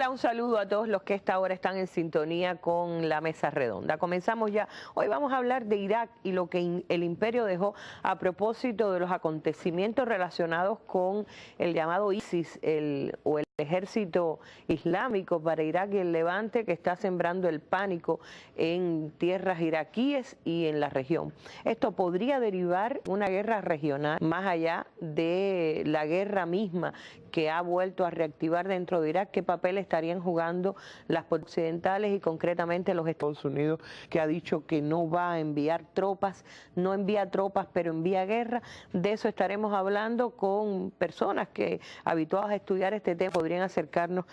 Un saludo a todos los que a esta hora están en sintonía con la mesa redonda. Comenzamos ya. Hoy vamos a hablar de Irak y lo que el imperio dejó a propósito de los acontecimientos relacionados con el llamado ISIS o el ejército islámico para Irak y el Levante, que está sembrando el pánico en tierras iraquíes y en la región. Esto podría derivar una guerra regional más allá de la guerra misma que ha vuelto a reactivar dentro de Irak. ¿Qué papel estarían jugando las occidentales y concretamente los Estados Unidos, que ha dicho que no va a enviar tropas, no envía tropas pero envía guerra? De eso estaremos hablando con personas que, habituadas a estudiar este tema, podrían acercarnos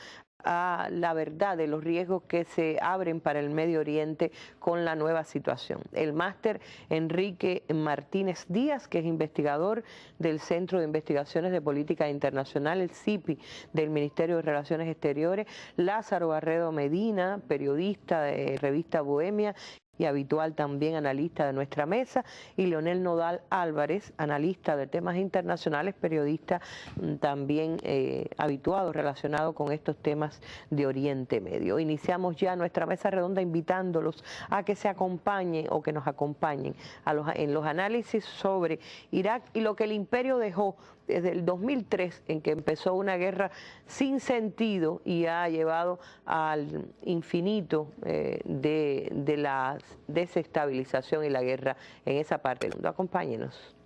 a la verdad de los riesgos que se abren para el Medio Oriente con la nueva situación. El máster Enrique Martínez Díaz, que es investigador del Centro de Investigaciones de Política Internacional, el CIPI, del Ministerio de Relaciones Exteriores; Lázaro Barredo Medina, periodista de Revista Bohemia y habitual también analista de nuestra mesa; y Leonel Nodal Álvarez, analista de temas internacionales, periodista también habituado, relacionado con estos temas de Oriente Medio. Iniciamos ya nuestra mesa redonda invitándolos a que se acompañen o que nos acompañen en los análisis sobre Irak y lo que el imperio dejó desde el 2003, en que empezó una guerra sin sentido y ha llevado al infinito de la desestabilización y la guerra en esa parte del mundo. Acompáñenos.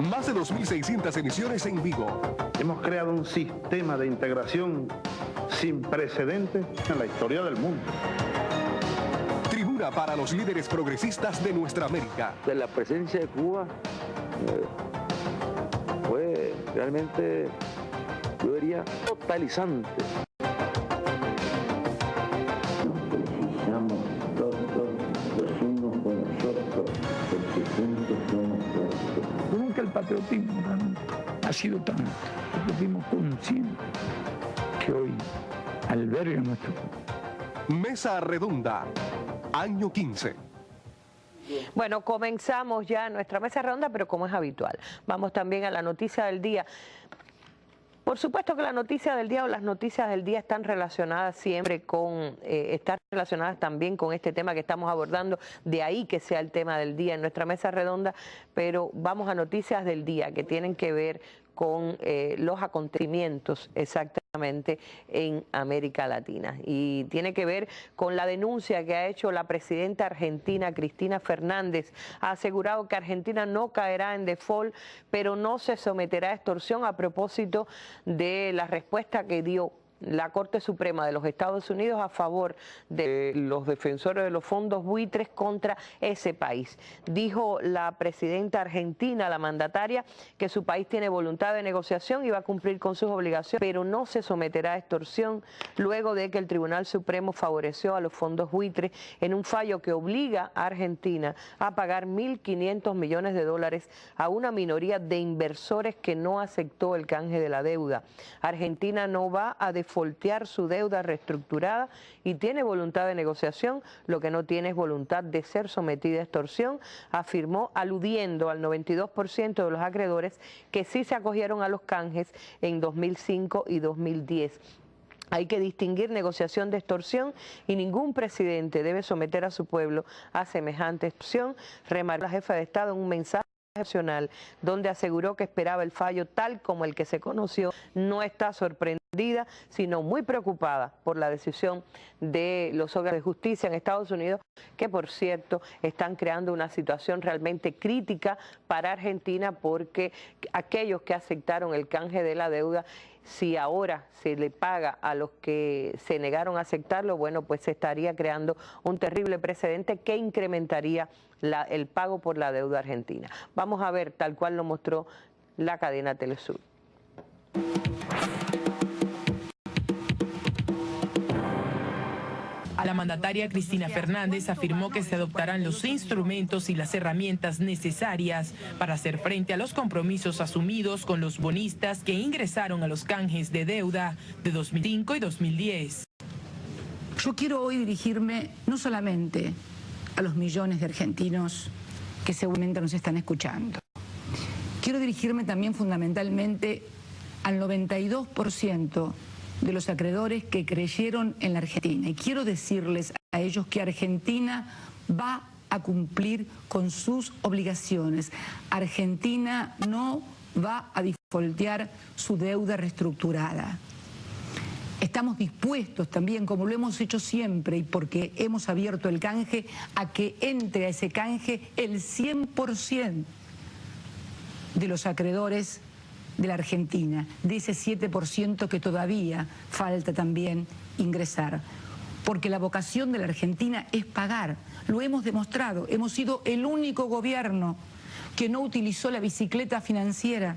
Más de 2.600 emisiones en vivo. Hemos creado un sistema de integración sin precedentes en la historia del mundo. Tribuna para los líderes progresistas de nuestra América. De la presencia de Cuba fue realmente, yo diría, totalizante. Precisamos todos los unos con los otros, porque juntos somos fuertes. Nunca el patriotismo ha sido tan patriotismo consciente que hoy alberga nuestro pueblo. Mesa redonda, año 15. Bueno, comenzamos ya nuestra mesa redonda, pero como es habitual, vamos también a la noticia del día. Por supuesto que la noticia del día o las noticias del día están relacionadas siempre con, están relacionadas también con este tema que estamos abordando, de ahí que sea el tema del día en nuestra mesa redonda, pero vamos a noticias del día que tienen que ver con los acontecimientos exactamente en América Latina. Y tiene que ver con la denuncia que ha hecho la presidenta argentina, Cristina Fernández. Ha asegurado que Argentina no caerá en default, pero no se someterá a extorsión, a propósito de la respuesta que dio la Corte Suprema de los Estados Unidos a favor de los defensores de los fondos buitres contra ese país. Dijo la presidenta argentina, la mandataria, que su país tiene voluntad de negociación y va a cumplir con sus obligaciones, pero no se someterá a extorsión, luego de que el Tribunal Supremo favoreció a los fondos buitres en un fallo que obliga a Argentina a pagar 1.500 millones de dólares a una minoría de inversores que no aceptó el canje de la deuda. Argentina no va a defaultear su deuda reestructurada y tiene voluntad de negociación, lo que no tiene es voluntad de ser sometida a extorsión, afirmó, aludiendo al 92% de los acreedores que sí se acogieron a los canjes en 2005 y 2010. Hay que distinguir negociación de extorsión y ningún presidente debe someter a su pueblo a semejante extorsión, remarcó la jefa de Estado en un mensaje nacional donde aseguró que esperaba el fallo tal como el que se conoció. No está sorprendida, sino muy preocupada por la decisión de los órganos de justicia en Estados Unidos, que por cierto están creando una situación realmente crítica para Argentina, porque aquellos que aceptaron el canje de la deuda, si ahora se le paga a los que se negaron a aceptarlo, bueno, pues se estaría creando un terrible precedente que incrementaría el pago por la deuda argentina. Vamos a ver, tal cual lo mostró la cadena Telesur. La mandataria Cristina Fernández afirmó que se adoptarán los instrumentos y las herramientas necesarias para hacer frente a los compromisos asumidos con los bonistas que ingresaron a los canjes de deuda de 2005 y 2010. Yo quiero hoy dirigirme no solamente a los millones de argentinos que seguramente nos están escuchando. Quiero dirigirme también fundamentalmente al 92% de los acreedores que creyeron en la Argentina. Y quiero decirles a ellos que Argentina va a cumplir con sus obligaciones. Argentina no va a defaultear su deuda reestructurada. Estamos dispuestos también, como lo hemos hecho siempre y porque hemos abierto el canje, a que entre a ese canje el 100% de los acreedores de la Argentina, de ese 7% que todavía falta también ingresar. Porque la vocación de la Argentina es pagar, lo hemos demostrado, hemos sido el único gobierno que no utilizó la bicicleta financiera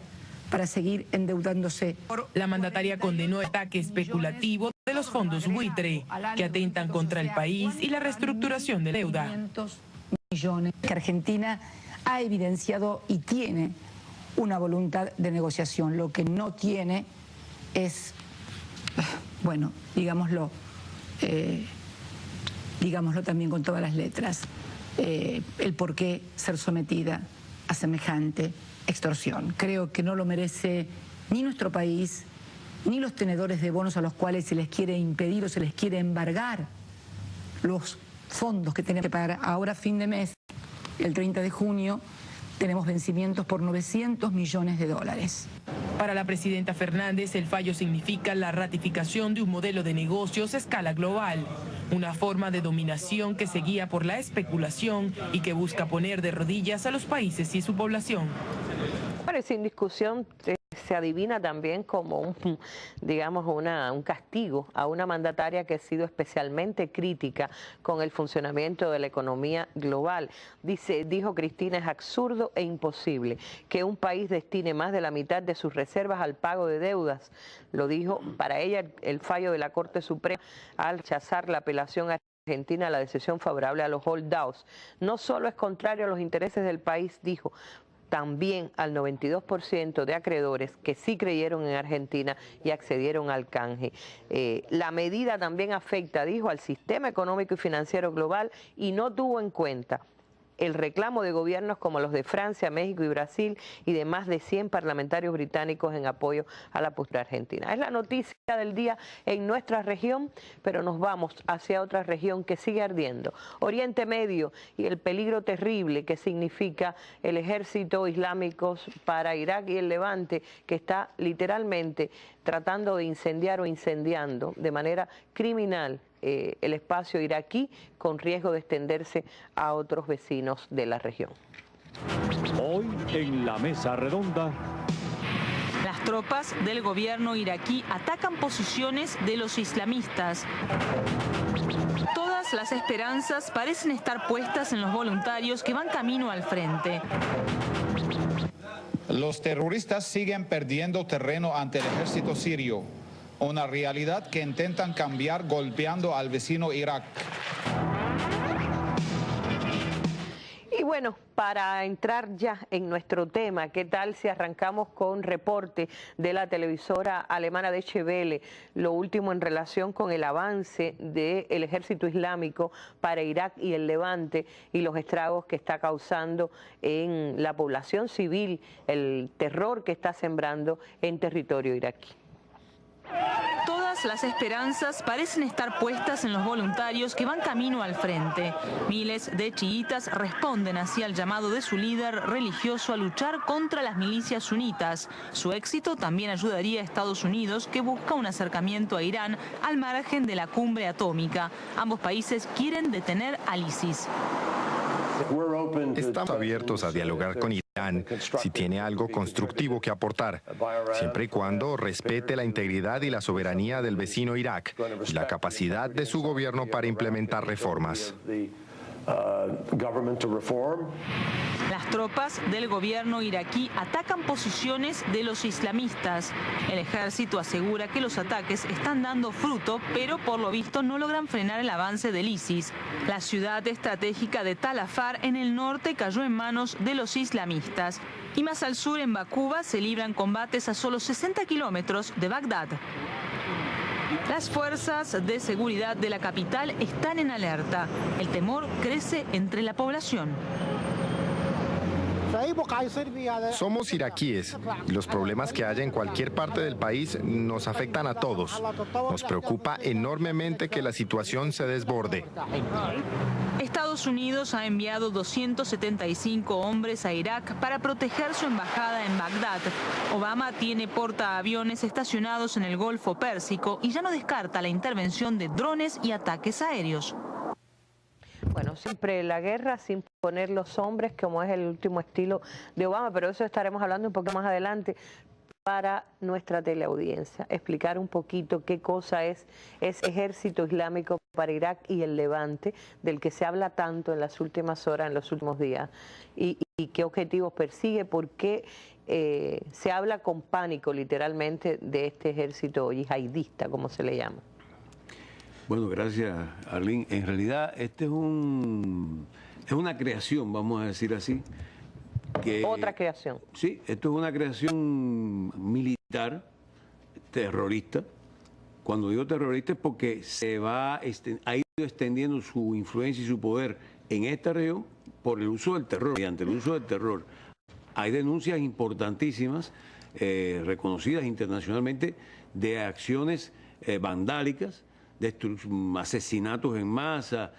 para seguir endeudándose. La mandataria condenó el ataque especulativo de los fondos buitre que atentan contra el país y la reestructuración de deuda. 500 millones que Argentina ha evidenciado y tiene una voluntad de negociación. Lo que no tiene es, bueno, digámoslo también con todas las letras, el por qué ser sometida a semejante extorsión. Creo que no lo merece ni nuestro país, ni los tenedores de bonos a los cuales se les quiere impedir o se les quiere embargar los fondos que tienen que pagar. Ahora, fin de mes, el 30 de junio, tenemos vencimientos por 900 millones de dólares. Para la presidenta Fernández, el fallo significa la ratificación de un modelo de negocios a escala global, una forma de dominación que se guía por la especulación y que busca poner de rodillas a los países y su población. Bueno, sin discusión se adivina también como un castigo a una mandataria que ha sido especialmente crítica con el funcionamiento de la economía global. Dijo Cristina, es absurdo e imposible que un país destine más de la mitad de sus reservas al pago de deudas. Lo dijo para ella el fallo de la Corte Suprema al rechazar la apelación a Argentina a la decisión favorable a los holdouts. No solo es contrario a los intereses del país, dijo, también al 92% de acreedores que sí creyeron en Argentina y accedieron al canje. La medida también afecta, dijo, al sistema económico y financiero global y no tuvo en cuenta el reclamo de gobiernos como los de Francia, México y Brasil y de más de 100 parlamentarios británicos en apoyo a la postura argentina. Es la noticia del día en nuestra región, pero nos vamos hacia otra región que sigue ardiendo. Oriente Medio y el peligro terrible que significa el ejército islámico para Irak y el Levante, que está literalmente tratando de incendiar o incendiando de manera criminal el espacio iraquí, con riesgo de extenderse a otros vecinos de la región. Hoy en la mesa redonda. Las tropas del gobierno iraquí atacan posiciones de los islamistas. Todas las esperanzas parecen estar puestas en los voluntarios que van camino al frente. Los terroristas siguen perdiendo terreno ante el ejército sirio, una realidad que intentan cambiar golpeando al vecino Irak. Y bueno, para entrar ya en nuestro tema, ¿qué tal si arrancamos con reporte de la televisora alemana Deutsche Welle, lo último en relación con el avance del ejército islámico para Irak y el Levante y los estragos que está causando en la población civil, el terror que está sembrando en territorio iraquí? Todas las esperanzas parecen estar puestas en los voluntarios que van camino al frente. Miles de chiitas responden así al llamado de su líder religioso a luchar contra las milicias sunitas. Su éxito también ayudaría a Estados Unidos, que busca un acercamiento a Irán al margen de la cumbre atómica. Ambos países quieren detener al ISIS. Estamos abiertos a dialogar con Irán si tiene algo constructivo que aportar, siempre y cuando respete la integridad y la soberanía del vecino Irak y la capacidad de su gobierno para implementar reformas. Las tropas del gobierno iraquí atacan posiciones de los islamistas. El ejército asegura que los ataques están dando fruto, pero por lo visto no logran frenar el avance del ISIS. La ciudad estratégica de Tal Afar en el norte cayó en manos de los islamistas. Y más al sur, en Bakuba, se libran combates a solo 60 kilómetros de Bagdad. Las fuerzas de seguridad de la capital están en alerta. El temor crece entre la población. Somos iraquíes y los problemas que haya en cualquier parte del país nos afectan a todos. Nos preocupa enormemente que la situación se desborde. Estados Unidos ha enviado 275 hombres a Irak para proteger su embajada en Bagdad. Obama tiene portaaviones estacionados en el Golfo Pérsico y ya no descarta la intervención de drones y ataques aéreos. Bueno, siempre la guerra sin poner los hombres, como es el último estilo de Obama, pero eso estaremos hablando un poco más adelante para nuestra teleaudiencia. Explicar un poquito qué cosa es ese ejército islámico para Irak y el Levante, del que se habla tanto en las últimas horas, en los últimos días, y qué objetivos persigue, por qué se habla con pánico literalmente de este ejército yihadista, como se le llama. Bueno, gracias, Arlene. En realidad, este es una creación, vamos a decir así. Otra creación. Sí, esto es una creación militar, terrorista. Cuando digo terrorista es porque ha ido extendiendo su influencia y su poder en esta región por el uso del terror. Y ante el uso del terror hay denuncias importantísimas, reconocidas internacionalmente, de acciones vandálicas, de asesinatos en masa,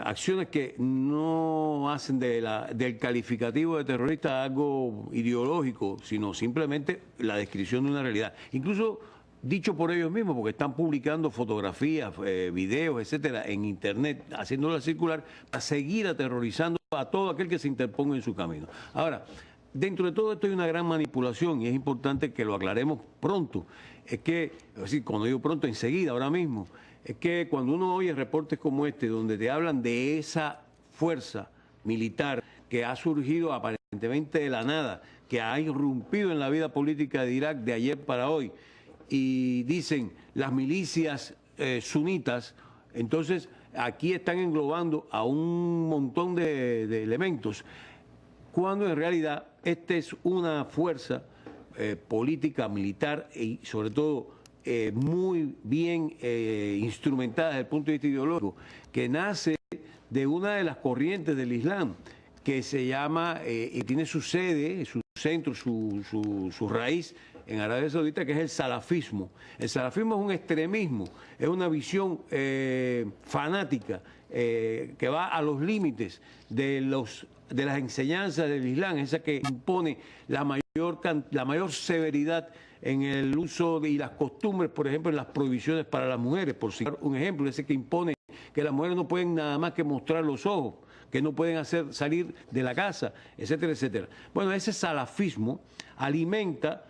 acciones que no hacen del calificativo de terrorista algo ideológico, sino simplemente la descripción de una realidad. Incluso dicho por ellos mismos, porque están publicando fotografías, videos, etcétera, en internet, haciéndola circular, para seguir aterrorizando a todo aquel que se interponga en su camino. Ahora, dentro de todo esto hay una gran manipulación y es importante que lo aclaremos pronto. Es que, es decir, cuando digo pronto, enseguida, ahora mismo, es que cuando uno oye reportes como este, donde te hablan de esa fuerza militar que ha surgido aparentemente de la nada, que ha irrumpido en la vida política de Irak de ayer para hoy, y dicen las milicias sunitas, entonces aquí están englobando a un montón de elementos, cuando en realidad esta es una fuerza política, militar y sobre todo muy bien instrumentada desde el punto de vista ideológico, que nace de una de las corrientes del Islam, que se llama y tiene su sede, su centro, su raíz en Arabia Saudita, que es el salafismo. El salafismo es un extremismo, es una visión fanática que va a los límites de las enseñanzas del Islam, esa que impone la mayor severidad en el uso y las costumbres, por ejemplo, en las prohibiciones para las mujeres, por citar un ejemplo, ese que impone que las mujeres no pueden nada más que mostrar los ojos, que no pueden salir de la casa, etcétera, etcétera. Bueno, ese salafismo alimenta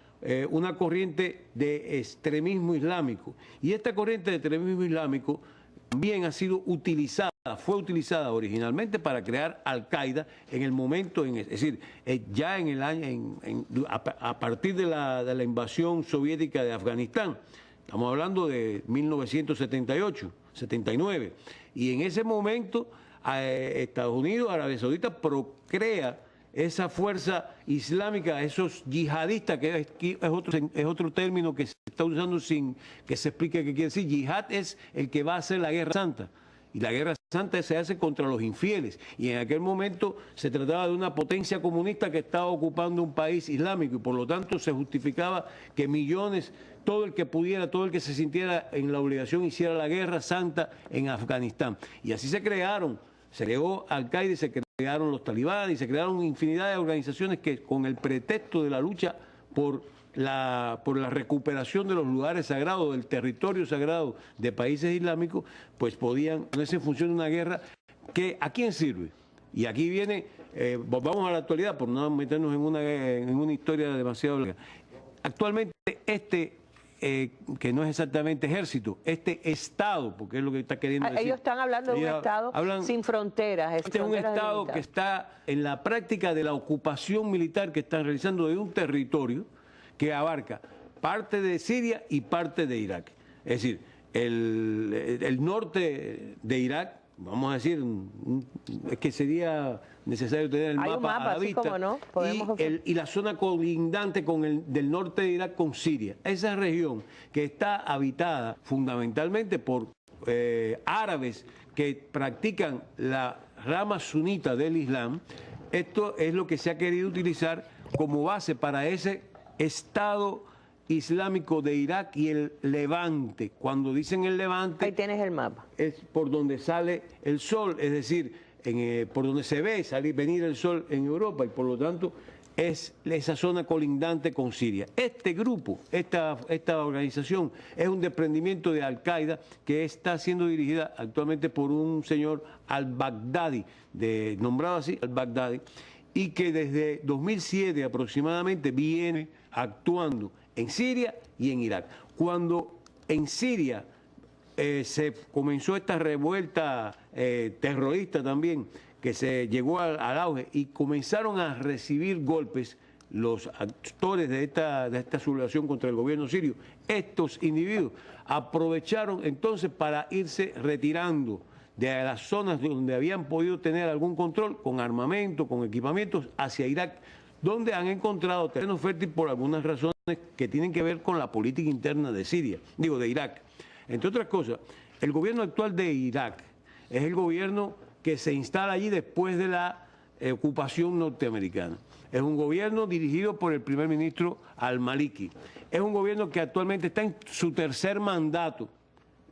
una corriente de extremismo islámico, y esta corriente de extremismo islámico también ha sido utilizada, fue utilizada originalmente para crear Al-Qaeda en el momento, es decir, ya en el año, a partir de la invasión soviética de Afganistán. Estamos hablando de 1978, 79. Y en ese momento Estados Unidos, Arabia Saudita, procrea esa fuerza islámica, esos yihadistas, que es otro término que se está usando sin que se explique qué quiere decir. Yihad es el que va a hacer la guerra santa. Y la guerra santa se hace contra los infieles. Y en aquel momento se trataba de una potencia comunista que estaba ocupando un país islámico. Y por lo tanto se justificaba que millones, todo el que pudiera, todo el que se sintiera en la obligación, hiciera la guerra santa en Afganistán. Y así se creó Al-Qaeda y se crearon los talibanes y se crearon infinidad de organizaciones que con el pretexto de la lucha por la recuperación de los lugares sagrados, del territorio sagrado de países islámicos, pues podían ponerse en función de una guerra que ¿a quién sirve? Y aquí viene, volvamos a la actualidad por no meternos en una historia demasiado larga. Actualmente que no es exactamente ejército, este Estado, porque es lo que está queriendo decir. Ellos están hablando de un Estado sin fronteras. Este es un Estado que está en la práctica de la ocupación militar que están realizando de un territorio que abarca parte de Siria y parte de Irak. Es decir, el norte de Irak, vamos a decir, es que sería necesario tener el mapa a la vista, como no, y la zona colindante del norte de Irak con Siria. Esa región que está habitada fundamentalmente por árabes que practican la rama sunita del Islam, Esto es lo que se ha querido utilizar como base para ese Estado Islámico de Irak y el Levante. Cuando dicen el Levante... Ahí tienes el mapa. Es por donde sale el sol, es decir, por donde se ve venir el sol en Europa, y por lo tanto es esa zona colindante con Siria. Este grupo, esta organización, es un desprendimiento de Al-Qaeda que está siendo dirigida actualmente por un señor al-Baghdadi, nombrado así, al-Baghdadi, y que desde 2007 aproximadamente viene actuando en Siria y en Irak. Cuando en Siria se comenzó esta revuelta terrorista también, que se llegó al auge y comenzaron a recibir golpes los actores de esta sublevación contra el gobierno sirio, estos individuos aprovecharon entonces para irse retirando de las zonas donde habían podido tener algún control, con armamento, con equipamientos, hacia Irak, donde han encontrado terreno fértil por algunas razones que tienen que ver con la política interna de de Irak. Entre otras cosas, el gobierno actual de Irak es el gobierno que se instala allí después de la ocupación norteamericana. Es un gobierno dirigido por el primer ministro al-Maliki. Es un gobierno que actualmente está en su tercer mandato.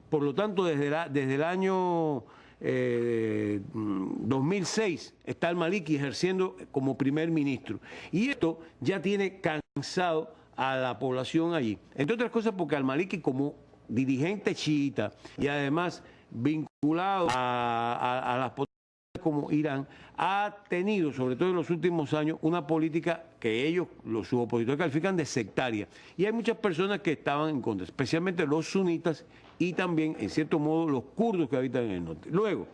Por lo tanto, desde el año 2006 está al-Maliki ejerciendo como primer ministro. Y esto ya tiene cansado a la población allí. Entre otras cosas porque al-Maliki, como dirigente chiita y además vinculado a las potencias como Irán, ha tenido, sobre todo en los últimos años, una política que ellos, sus opositores, califican de sectaria. Y hay muchas personas que estaban en contra, especialmente los sunitas y también, en cierto modo, los kurdos que habitan en el norte. Luego,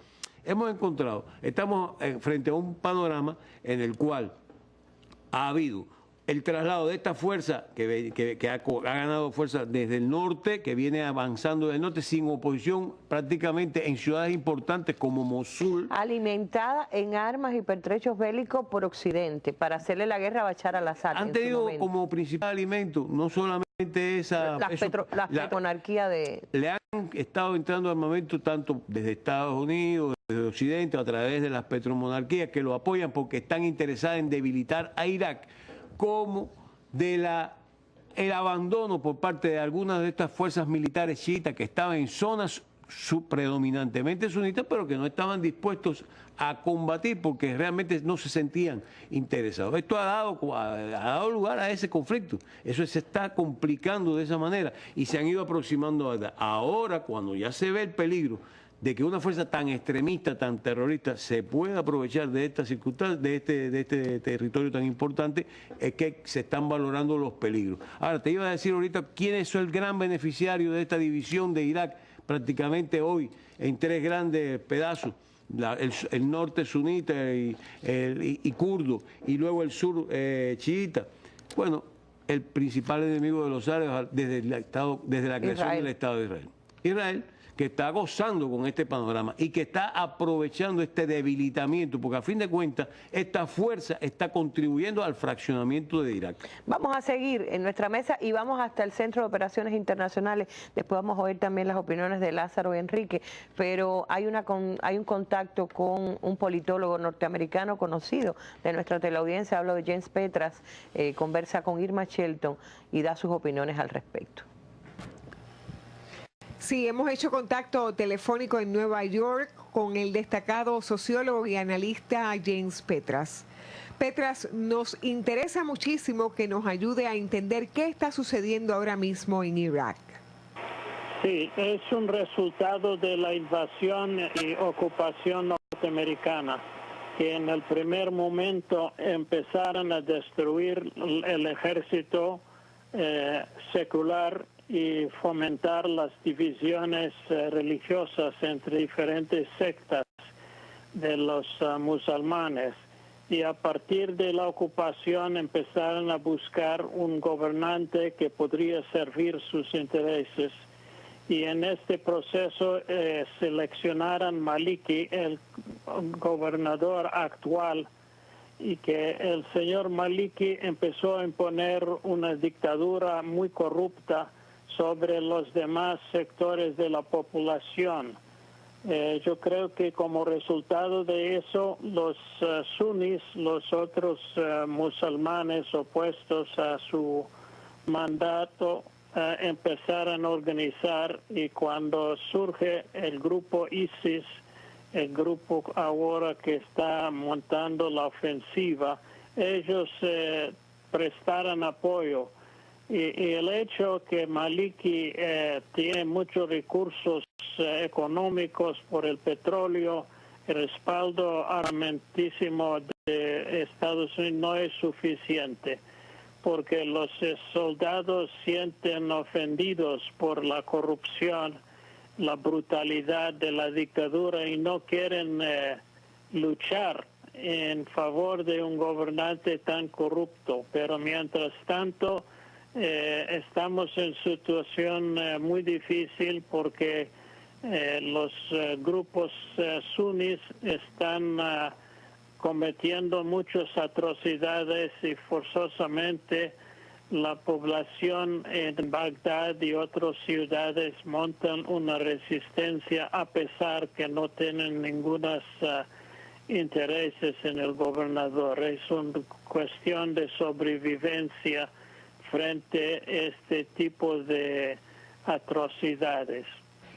estamos frente a un panorama en el cual ha habido el traslado de esta fuerza que ha ganado fuerza desde el norte, que viene avanzando del norte sin oposición prácticamente en ciudades importantes como Mosul. Alimentada en armas y pertrechos bélicos por Occidente, para hacerle la guerra a Bashar al-Assad. Han tenido como principal alimento no solamente la petronarquía de... Le han estado entrando armamento tanto desde Estados Unidos, desde Occidente, a través de las petromonarquías que lo apoyan porque están interesadas en debilitar a Irak, como el abandono por parte de algunas de estas fuerzas militares chiitas que estaban en zonas predominantemente sunitas, pero que no estaban dispuestos a combatir porque realmente no se sentían interesados. Esto ha dado lugar a ese conflicto. Eso se está complicando de esa manera y se han ido aproximando a Bagdad. Ahora, cuando ya se ve el peligro de que una fuerza tan extremista, tan terrorista, se pueda aprovechar de esta circunstancia, de este territorio tan importante, es que se están valorando los peligros. Ahora, te iba a decir ahorita quién es el gran beneficiario de esta división de Irak, prácticamente hoy, en tres grandes pedazos, el norte sunita y kurdo, y luego el sur chiita. Bueno, el principal enemigo de los árabes desde la creación del Estado de Israel. Israel, que está gozando con este panorama y que está aprovechando este debilitamiento, porque a fin de cuentas esta fuerza está contribuyendo al fraccionamiento de Irak. Vamos a seguir en nuestra mesa y vamos hasta el Centro de Operaciones Internacionales. Después vamos a oír también las opiniones de Lázaro y Enrique, pero hay un contacto con un politólogo norteamericano conocido de nuestra teleaudiencia, hablo de James Petras, conversa con Irma Shelton y da sus opiniones al respecto. Sí, hemos hecho contacto telefónico en Nueva York con el destacado sociólogo y analista James Petras. Petras, nos interesa muchísimo que nos ayude a entender qué está sucediendo ahora mismo en Irak. Sí, es un resultado de la invasión y ocupación norteamericana, que en el primer momento empezaron a destruir el ejército secular y fomentar las divisiones religiosas entre diferentes sectas de los musulmanes. Y a partir de la ocupación empezaron a buscar un gobernante que podría servir sus intereses. Y en este proceso seleccionaron Maliki, el gobernador actual, y que el señor Maliki empezó a imponer una dictadura muy corrupta sobre los demás sectores de la población. Yo creo que como resultado de eso, los sunnis, los otros musulmanes opuestos a su mandato, empezaron a organizar, y cuando surge el grupo ISIS, el grupo ahora que está montando la ofensiva, ellos prestaron apoyo. Y el hecho que Maliki tiene muchos recursos económicos por el petróleo, el respaldo armamentísimo de Estados Unidos no es suficiente, porque los soldados sienten ofendidos por la corrupción, la brutalidad de la dictadura, y no quieren luchar en favor de un gobernante tan corrupto. Pero mientras tanto, estamos en situación muy difícil porque los grupos sunnis están cometiendo muchas atrocidades, y forzosamente la población en Bagdad y otras ciudades montan una resistencia a pesar que no tienen ningunos intereses en el gobernador. Es una cuestión de sobrevivencia frente a este tipo de atrocidades.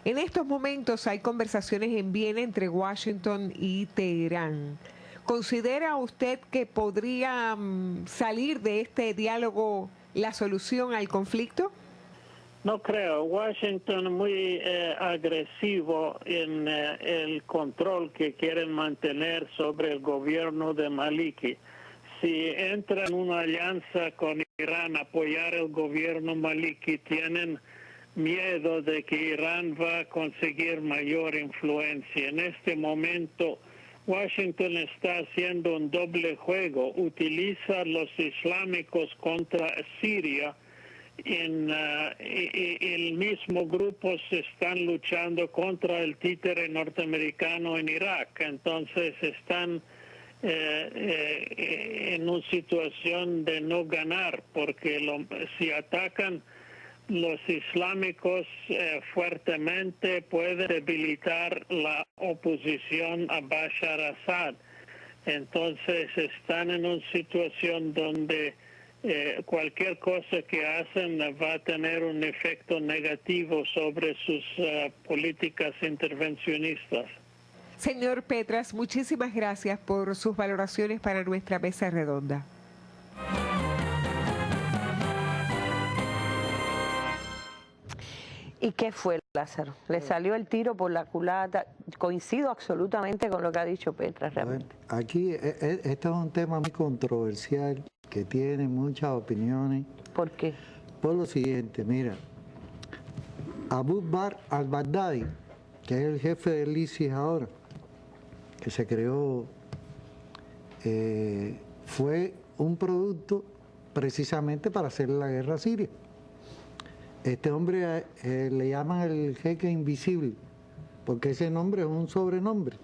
En estos momentos hay conversaciones en Viena entre Washington y Teherán. ¿Considera usted que podría salir de este diálogo la solución al conflicto? No creo. Washington es muy agresivo en el control que quieren mantener sobre el gobierno de Maliki. Si entra en una alianza con Irán a apoyar el gobierno Maliki, tienen miedo de que Irán va a conseguir mayor influencia. En este momento, Washington está haciendo un doble juego. Utiliza los islámicos contra Siria. El mismo grupo se están luchando contra el títere norteamericano en Irak. Entonces están en una situación de no ganar, porque si atacan los islámicos fuertemente, puede debilitar la oposición a Bashar Assad. Entonces están en una situación donde cualquier cosa que hacen va a tener un efecto negativo sobre sus políticas intervencionistas. Señor Petras, muchísimas gracias por sus valoraciones para nuestra mesa redonda. ¿Y qué fue, Lázaro? ¿Le salió el tiro por la culata? Coincido absolutamente con lo que ha dicho Petras, realmente. Bueno, aquí este es un tema muy controversial, que tiene muchas opiniones. ¿Por qué? Por lo siguiente, mira, Abu Bakr al-Baghdadi, que es el jefe del ISIS ahora, que se creó, fue un producto precisamente para hacer la guerra a Siria. Este hombre le llaman el jeque invisible, porque ese nombre es un sobrenombre.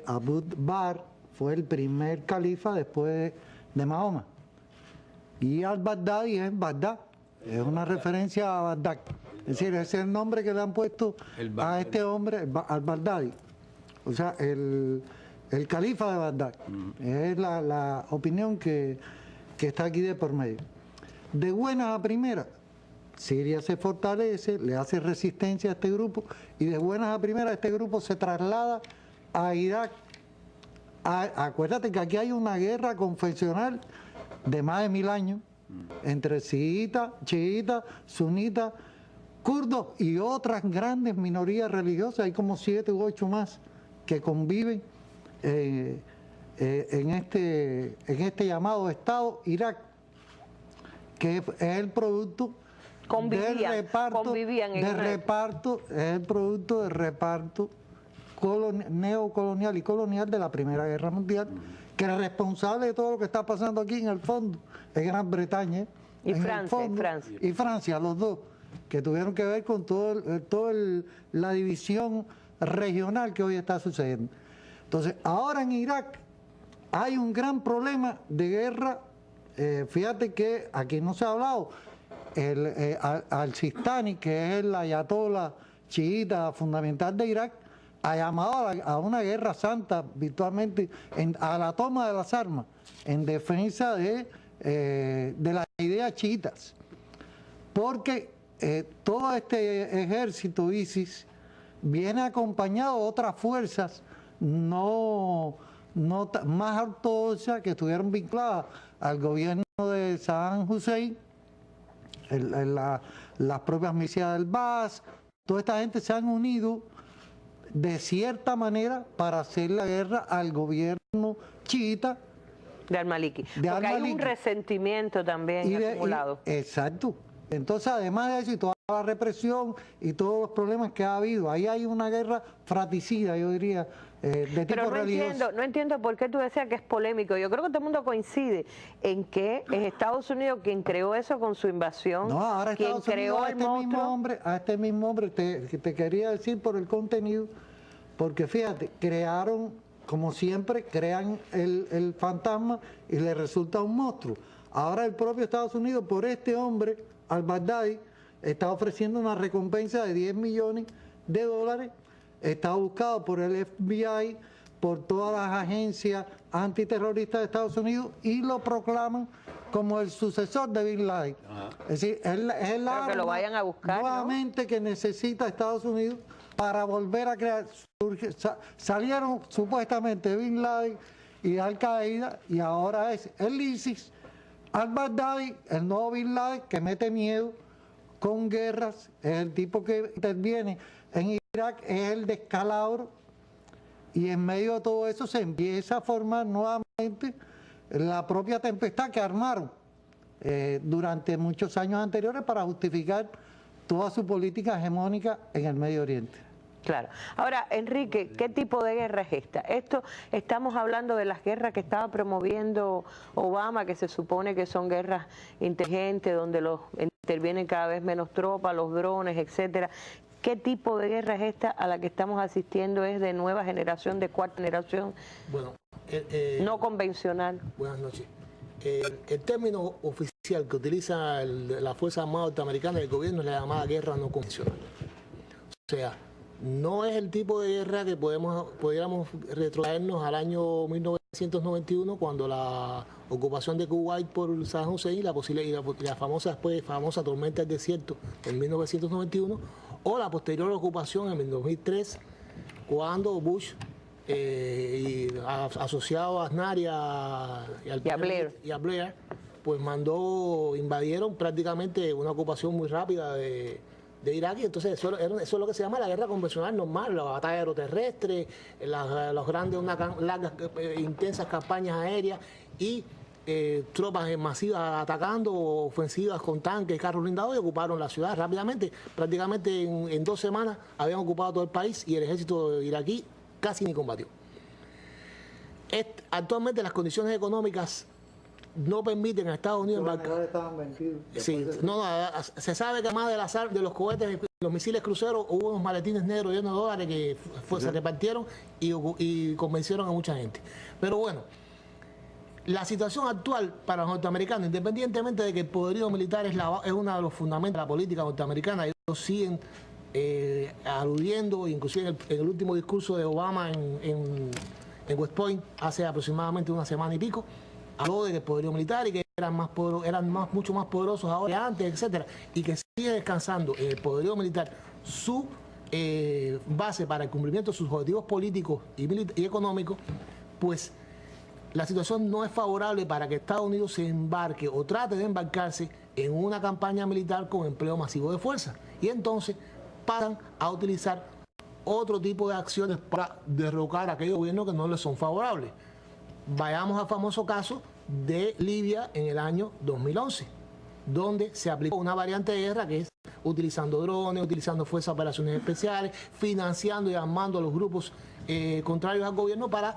Abu Bakr fue el primer califa después de Mahoma. Y al-Baghdadi es Bagdad, es una referencia a Bagdad. Es decir, ese es el nombre que le han puesto a este hombre, al-Baghdadi. O sea, el califa de Bagdad. Es la opinión que está aquí de por medio. De buenas a primeras, Siria se fortalece, le hace resistencia a este grupo, y de buenas a primeras este grupo se traslada a Irak. Acuérdate que aquí hay una guerra confesional de más de 1000 años entre chiitas, sunitas, kurdos y otras grandes minorías religiosas. Hay como 7 u 8 más que conviven en este llamado Estado Irak, que es el producto neocolonial y colonial de la Primera Guerra Mundial, que el responsable de todo lo que está pasando aquí en el fondo es Gran Bretaña y Francia, los dos, que tuvieron que ver con toda la división regional que hoy está sucediendo. Entonces, ahora en Irak hay un gran problema de guerra. Fíjate que aquí no se ha hablado, al-Sistani, que es el ayatollah chiita fundamental de Irak, ha llamado a una guerra santa virtualmente, a la toma de las armas, en defensa de las ideas chiitas. Porque todo este ejército ISIS viene acompañado de otras fuerzas más ortodoxas que estuvieron vinculadas al gobierno de Saddam Hussein, las propias milicias del Baas. Toda esta gente se han unido de cierta manera para hacer la guerra al gobierno chiita de al-Maliki. Porque hay un resentimiento también acumulado. Exacto. Entonces, además de eso y toda la represión y todos los problemas que ha habido, ahí hay una guerra fratricida, yo diría, de tipo Pero religioso. no entiendo por qué tú decías que es polémico. Yo creo que todo el mundo coincide en que es Estados Unidos quien creó eso con su invasión. No, ahora quien Estados creó Unidos, a este mismo hombre te quería decir por el contenido, porque fíjate, crearon, como siempre, crean el fantasma y le resulta un monstruo. Ahora el propio Estados Unidos, por este hombre, al-Baghdadi, está ofreciendo una recompensa de $10 millones, está buscado por el FBI, por todas las agencias antiterroristas de Estados Unidos y lo proclaman como el sucesor de Bin Laden. Es decir, es el arma que lo vayan a buscar, nuevamente, ¿no?, que necesita Estados Unidos para volver a crear. Salieron supuestamente Bin Laden y Al-Qaeda y ahora es el ISIS, al-Baghdadi, el nuevo Bin Laden, que mete miedo con guerras, es el tipo que interviene en Irak, es el descalabro, y en medio de todo eso se empieza a formar nuevamente la propia tempestad que armaron durante muchos años anteriores para justificar toda su política hegemónica en el Medio Oriente. Claro. Ahora, Enrique, ¿qué tipo de guerra es esta? Estamos hablando de las guerras que estaba promoviendo Obama, que se supone que son guerras inteligentes, donde intervienen cada vez menos tropas, los drones, etcétera. ¿Qué tipo de guerra es esta a la que estamos asistiendo? ¿Es de nueva generación, de cuarta generación? Bueno, no convencional. Buenas noches. El término oficial que utiliza la Fuerza Armada Norteamericana y el gobierno es la llamada guerra no convencional. O sea, no es el tipo de guerra que pudiéramos retrotraernos al año 1991, cuando la ocupación de Kuwait por Saddam Hussein y la famosa tormenta del desierto en 1991, o la posterior ocupación en el 2003, cuando Bush, asociado a Aznar y a Blair, pues invadieron prácticamente una ocupación muy rápida de Irak, y entonces eso es lo que se llama la guerra convencional normal, la batalla aeroterrestre, las grandes, largas, intensas campañas aéreas y tropas masivas atacando, ofensivas con tanques, carros blindados, y ocuparon la ciudad rápidamente. Prácticamente en 2 semanas habían ocupado todo el país y el ejército iraquí casi ni combatió. Actualmente las condiciones económicas no permiten a Estados Unidos embarcar. Sí, se sabe que además de los cohetes, los misiles cruceros, hubo unos maletines negros llenos de dólares que se repartieron y convencieron a mucha gente. Pero bueno, la situación actual para los norteamericanos, independientemente de que el poderío militar es uno de los fundamentos de la política norteamericana, ellos siguen aludiendo, inclusive en el último discurso de Obama en West Point, hace aproximadamente una semana y pico, habló de que el poderío militar y que eran mucho más poderosos ahora que antes, etcétera, y que sigue descansando en el poderío militar su base para el cumplimiento de sus objetivos políticos y económicos. Pues la situación no es favorable para que Estados Unidos se embarque o trate de embarcarse en una campaña militar con empleo masivo de fuerza, y entonces pasan a utilizar otro tipo de acciones para derrocar a aquellos gobiernos que no les son favorables. Vayamos al famoso caso de Libia en el año 2011, donde se aplicó una variante de guerra que es utilizando drones, utilizando fuerzas de operaciones especiales, financiando y armando a los grupos contrarios al gobierno para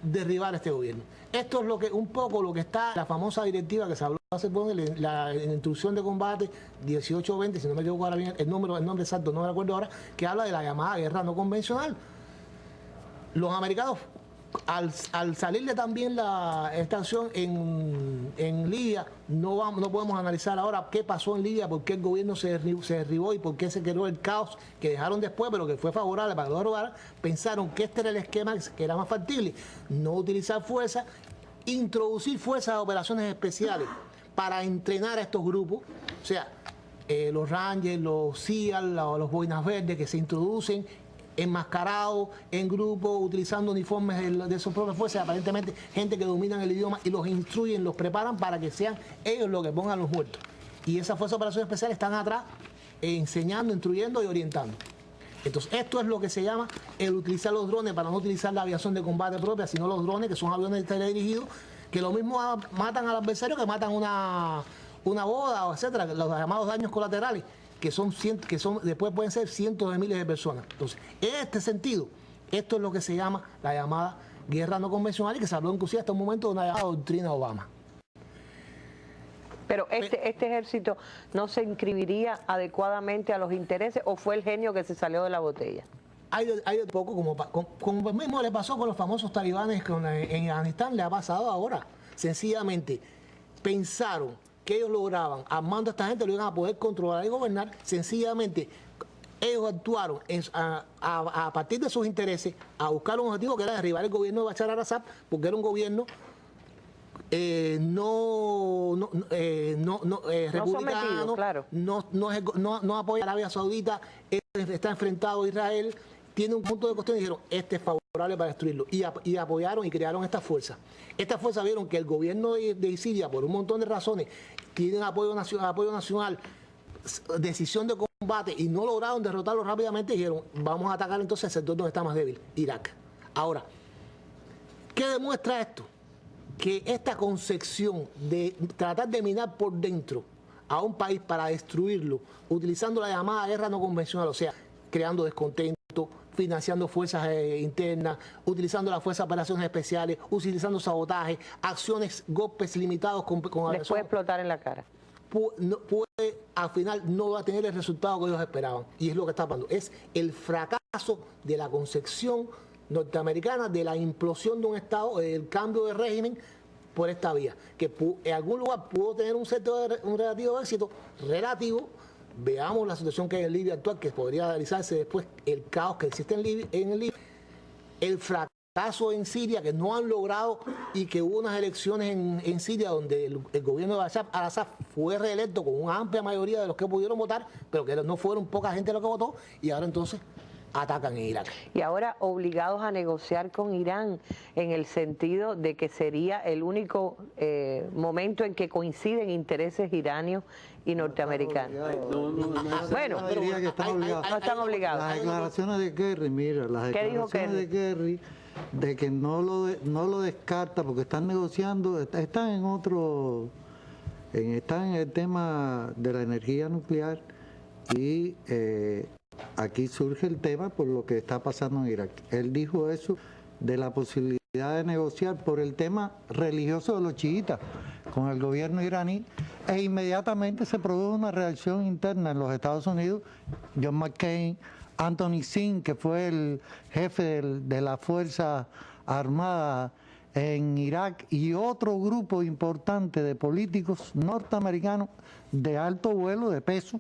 derribar a este gobierno. Esto es un poco lo que está en la famosa directiva que se habló hace poco, en la instrucción de combate 1820, si no me equivoco ahora bien el nombre exacto, no me recuerdo ahora, que habla de la llamada guerra no convencional. Los americanos al salirle también esta acción en Libia, no podemos analizar ahora qué pasó en Libia, por qué el gobierno se derribó y por qué se creó el caos que dejaron después, pero que fue favorable para que lo derribaran. Pensaron que este era el esquema que era más factible, no utilizar fuerza, introducir fuerzas de operaciones especiales para entrenar a estos grupos, o sea, los Rangers, los SEAL, los Boinas Verdes que se introducen enmascarados en grupo, utilizando uniformes de sus propias fuerzas, aparentemente gente que dominan el idioma y los instruyen, los preparan para que sean ellos los que pongan los muertos. Y esas fuerzas de operaciones especiales están atrás enseñando, instruyendo y orientando. Entonces, esto es lo que se llama el utilizar los drones para no utilizar la aviación de combate propia, sino los drones que son aviones teledirigidos, que lo mismo matan al adversario que matan una boda, etcétera, los llamados daños colaterales, que después pueden ser cientos de miles de personas. Entonces, en este sentido, esto es lo que se llama la llamada guerra no convencional y que se habló inclusive hasta un momento de una llamada doctrina Obama. Pero este ejército no se inscribiría adecuadamente a los intereses, ¿o fue el genio que se salió de la botella? Hay de poco, como mismo le pasó con los famosos talibanes en Afganistán, le ha pasado ahora. Sencillamente pensaron que ellos lograban, armando a esta gente, lo iban a poder controlar y gobernar. Sencillamente ellos actuaron a partir de sus intereses a buscar un objetivo que era derribar el gobierno de Bashar al-Assad, porque era un gobierno republicano, claro. No apoya a Arabia Saudita, está enfrentado a Israel, tiene un punto de cuestión y dijeron, este es favorable para destruirlo, y apoyaron y crearon esta fuerza. Estas fuerzas vieron que el gobierno de Siria, por un montón de razones, tienen apoyo nacional, decisión de combate, y no lograron derrotarlo rápidamente, y dijeron, vamos a atacar entonces el sector donde está más débil, Irak. Ahora, ¿qué demuestra esto? Que esta concepción de tratar de minar por dentro a un país para destruirlo, utilizando la llamada guerra no convencional, o sea, creando descontento, financiando fuerzas internas, utilizando las fuerzas de operaciones especiales, utilizando sabotaje, acciones, golpes limitados con después explotar en la cara. Puede, al final, no va a tener el resultado que ellos esperaban. Y es lo que está pasando. Es el fracaso de la concepción norteamericana de la implosión de un Estado, el cambio de régimen por esta vía, que en algún lugar pudo tener un relativo éxito, relativo. Veamos la situación que hay en Libia actual, que podría analizarse después, el caos que existe en Libia, el fracaso en Siria, que no han logrado, y que hubo unas elecciones en Siria donde el gobierno de Bashar al-Assad fue reelecto con una amplia mayoría de los que pudieron votar, pero que no fueron poca gente los que votó, y ahora entonces atacan en Irak. Y ahora obligados a negociar con Irán, en el sentido de que sería el único momento en que coinciden intereses iranios y norteamericanos. Bueno, no están obligados. Las declaraciones de Kerry, mira, las declaraciones de Kerry, de que no lo descarta porque están negociando, están en el tema de la energía nuclear, y aquí surge el tema por lo que está pasando en Irak. Él dijo eso de la posibilidad de negociar por el tema religioso de los chiitas con el gobierno iraní, e inmediatamente se produjo una reacción interna en los Estados Unidos. John McCain, Anthony Singh, que fue el jefe de la Fuerza Armada en Irak, y otro grupo importante de políticos norteamericanos de alto vuelo, de peso,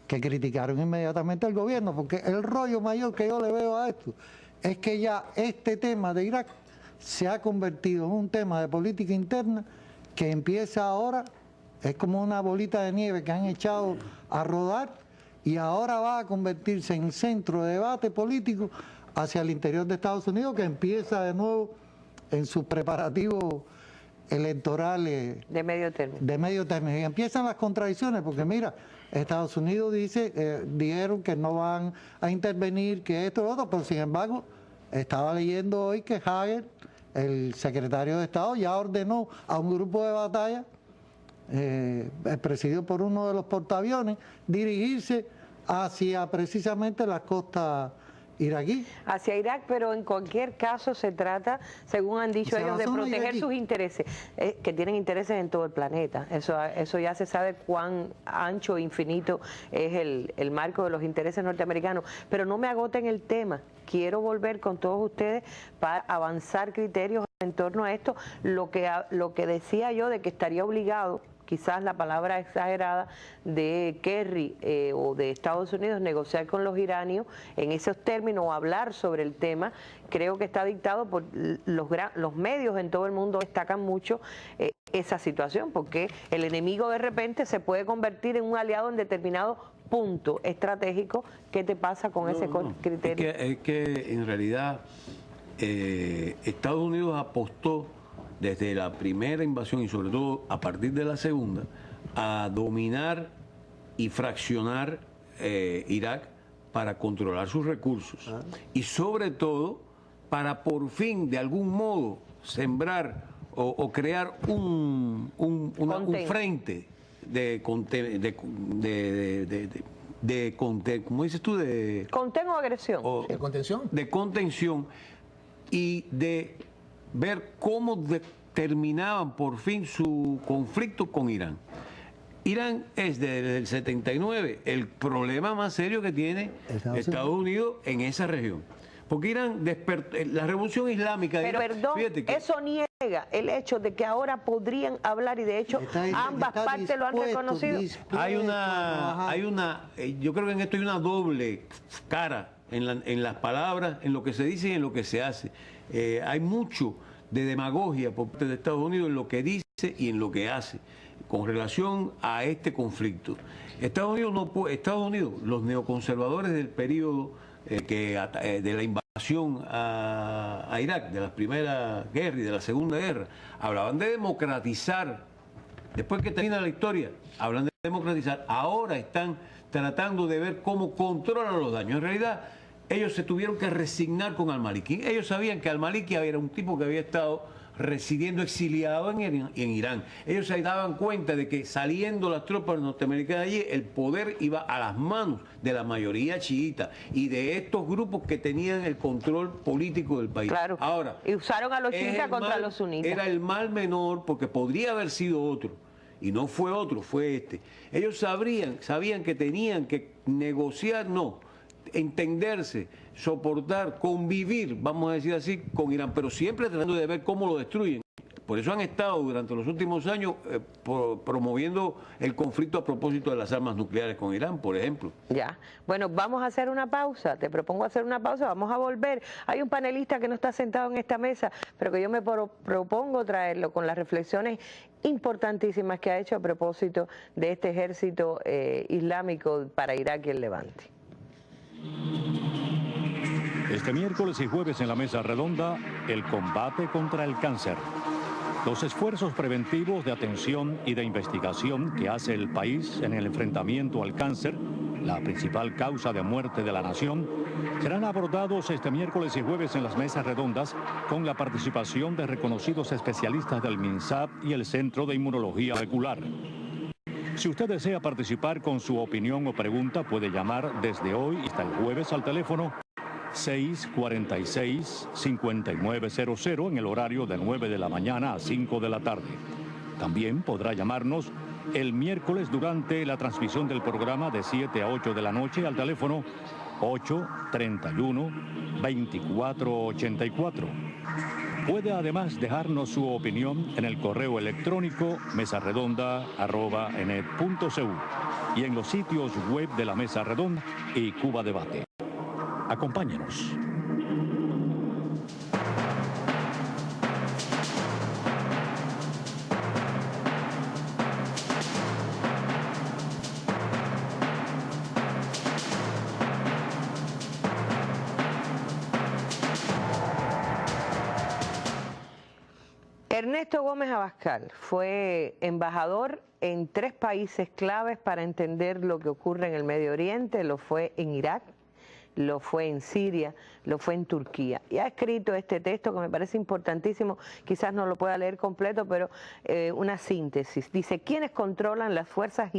que criticaron inmediatamente al gobierno, porque el rollo mayor que yo le veo a esto es que ya este tema de Irak se ha convertido en un tema de política interna que empieza ahora, es como una bolita de nieve que han echado a rodar, y ahora va a convertirse en centro de debate político hacia el interior de Estados Unidos, que empieza de nuevo en sus preparativos electorales de medio término. Y empiezan las contradicciones, porque mira, Estados Unidos dijeron que no van a intervenir, que esto y lo otro, pero sin embargo, estaba leyendo hoy que Hagel, el secretario de Estado, ya ordenó a un grupo de batalla, presidido por uno de los portaaviones, dirigirse hacia precisamente la costa iraquí. Hacia Irak, pero en cualquier caso se trata, según han dicho ellos, de proteger sus intereses, que tienen intereses en todo el planeta. Eso ya se sabe cuán ancho e infinito es el marco de los intereses norteamericanos. Pero no me agoten el tema. Quiero volver con todos ustedes para avanzar criterios en torno a esto. Lo que decía yo de que estaría obligado, quizás la palabra exagerada, de Kerry o de Estados Unidos negociar con los iranios en esos términos o hablar sobre el tema, creo que está dictado por los medios en todo el mundo destacan mucho esa situación, porque el enemigo de repente se puede convertir en un aliado en determinado punto estratégico. ¿Qué te pasa con ese criterio? Es que en realidad Estados Unidos apostó desde la primera invasión y sobre todo a partir de la segunda, a dominar y fraccionar Irak para controlar sus recursos. Y sobre todo, para por fin, de algún modo, sembrar o crear un frente ¿cómo dices tú? ¿Contén o agresión? ¿De contención? De contención y de ver cómo terminaban por fin su conflicto con Irán. Irán es desde el 79 el problema más serio que tiene Estados Unidos en esa región. Porque Irán despertó, la revolución islámica de Pero Irán, perdón, eso niega el hecho de que ahora podrían hablar y de hecho ambas partes lo han reconocido. Yo creo que en esto hay una doble cara en las palabras, en lo que se dice y en lo que se hace. Hay mucho de demagogia por parte de Estados Unidos en lo que dice y en lo que hace con relación a este conflicto. Estados Unidos, los neoconservadores del periodo de la invasión a Irak, de la Primera Guerra y de la Segunda Guerra, hablaban de democratizar. Después que termina la historia, hablan de democratizar. Ahora están tratando de ver cómo controlan los daños. En realidad, ellos se tuvieron que resignar con al-Maliki. Ellos sabían que al-Maliki era un tipo que había estado residiendo exiliado en Irán. Ellos se daban cuenta de que saliendo las tropas norteamericanas allí, el poder iba a las manos de la mayoría chiita y de estos grupos que tenían el control político del país. Claro. Ahora, y usaron a los chiitas contra los sunitas. Era el mal menor porque podría haber sido otro. Y no fue otro, fue este. Ellos sabían que tenían que negociar, entenderse, soportar, convivir, vamos a decir así, con Irán, pero siempre tratando de ver cómo lo destruyen. Por eso han estado durante los últimos años promoviendo el conflicto a propósito de las armas nucleares con Irán, por ejemplo. Ya. Bueno, vamos a hacer una pausa. Te propongo hacer una pausa. Vamos a volver. Hay un panelista que no está sentado en esta mesa, pero que yo me propongo traerlo con las reflexiones importantísimas que ha hecho a propósito de este ejército islámico para Irak y el Levante. Este miércoles y jueves en la mesa redonda, el combate contra el cáncer. Los esfuerzos preventivos de atención y de investigación que hace el país en el enfrentamiento al cáncer, la principal causa de muerte de la nación, serán abordados este miércoles y jueves en las mesas redondas con la participación de reconocidos especialistas del MINSAP y el Centro de Inmunología Molecular. Si usted desea participar con su opinión o pregunta, puede llamar desde hoy hasta el jueves al teléfono 646-5900 en el horario de 9 de la mañana a 5 de la tarde. También podrá llamarnos el miércoles durante la transmisión del programa de 7 a 8 de la noche al teléfono 831-2484. Puede además dejarnos su opinión en el correo electrónico mesarredonda@enet.cu y en los sitios web de la Mesa Redonda y Cuba Debate. Acompáñenos. Ernesto Gómez Abascal fue embajador en 3 países claves para entender lo que ocurre en el Medio Oriente. Lo fue en Irak, lo fue en Siria, lo fue en Turquía. Y ha escrito este texto que me parece importantísimo, quizás no lo pueda leer completo, pero una síntesis. Dice, ¿quiénes controlan las fuerzas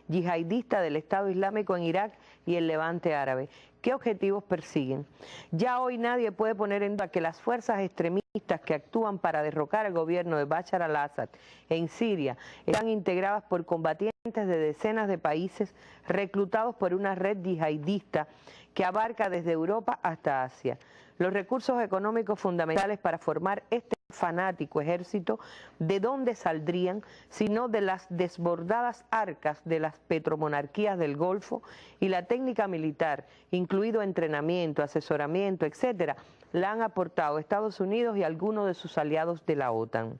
yihadistas del Estado Islámico en Irak y el Levante árabe? qué objetivos persiguen. Ya hoy nadie puede poner en duda que las fuerzas extremistas que actúan para derrocar al gobierno de Bashar al-Assad en Siria están integradas por combatientes de decenas de países reclutados por una red yihadista que abarca desde Europa hasta Asia. Los recursos económicos fundamentales para formar este fanático ejército, ¿de dónde saldrían? Sino de las desbordadas arcas de las petromonarquías del Golfo, y la técnica militar, incluido entrenamiento, asesoramiento, etcétera, la han aportado Estados Unidos y algunos de sus aliados de la OTAN.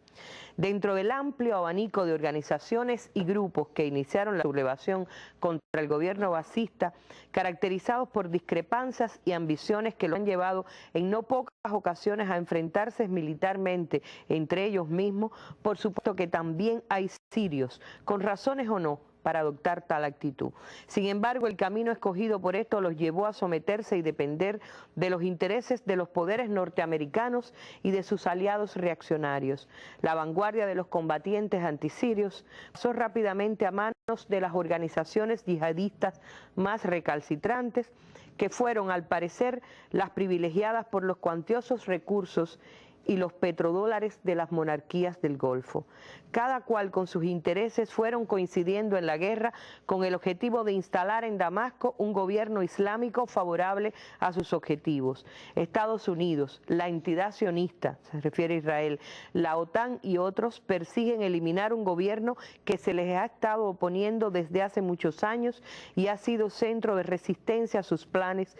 Dentro del amplio abanico de organizaciones y grupos que iniciaron la sublevación contra el gobierno basista, caracterizados por discrepancias y ambiciones que lo han llevado en no pocas ocasiones a enfrentarse militarmente entre ellos mismos, por supuesto que también hay sirios, con razones o no, para adoptar tal actitud. Sin embargo, el camino escogido por esto los llevó a someterse y depender de los intereses de los poderes norteamericanos y de sus aliados reaccionarios. La vanguardia de los combatientes antisirios pasó rápidamente a manos de las organizaciones yihadistas más recalcitrantes, que fueron, al parecer, las privilegiadas por los cuantiosos recursos y los petrodólares de las monarquías del Golfo. Cada cual con sus intereses fueron coincidiendo en la guerra con el objetivo de instalar en Damasco un gobierno islámico favorable a sus objetivos. Estados Unidos, la entidad sionista, se refiere a Israel, la OTAN y otros persiguen eliminar un gobierno que se les ha estado oponiendo desde hace muchos años y ha sido centro de resistencia a sus planes,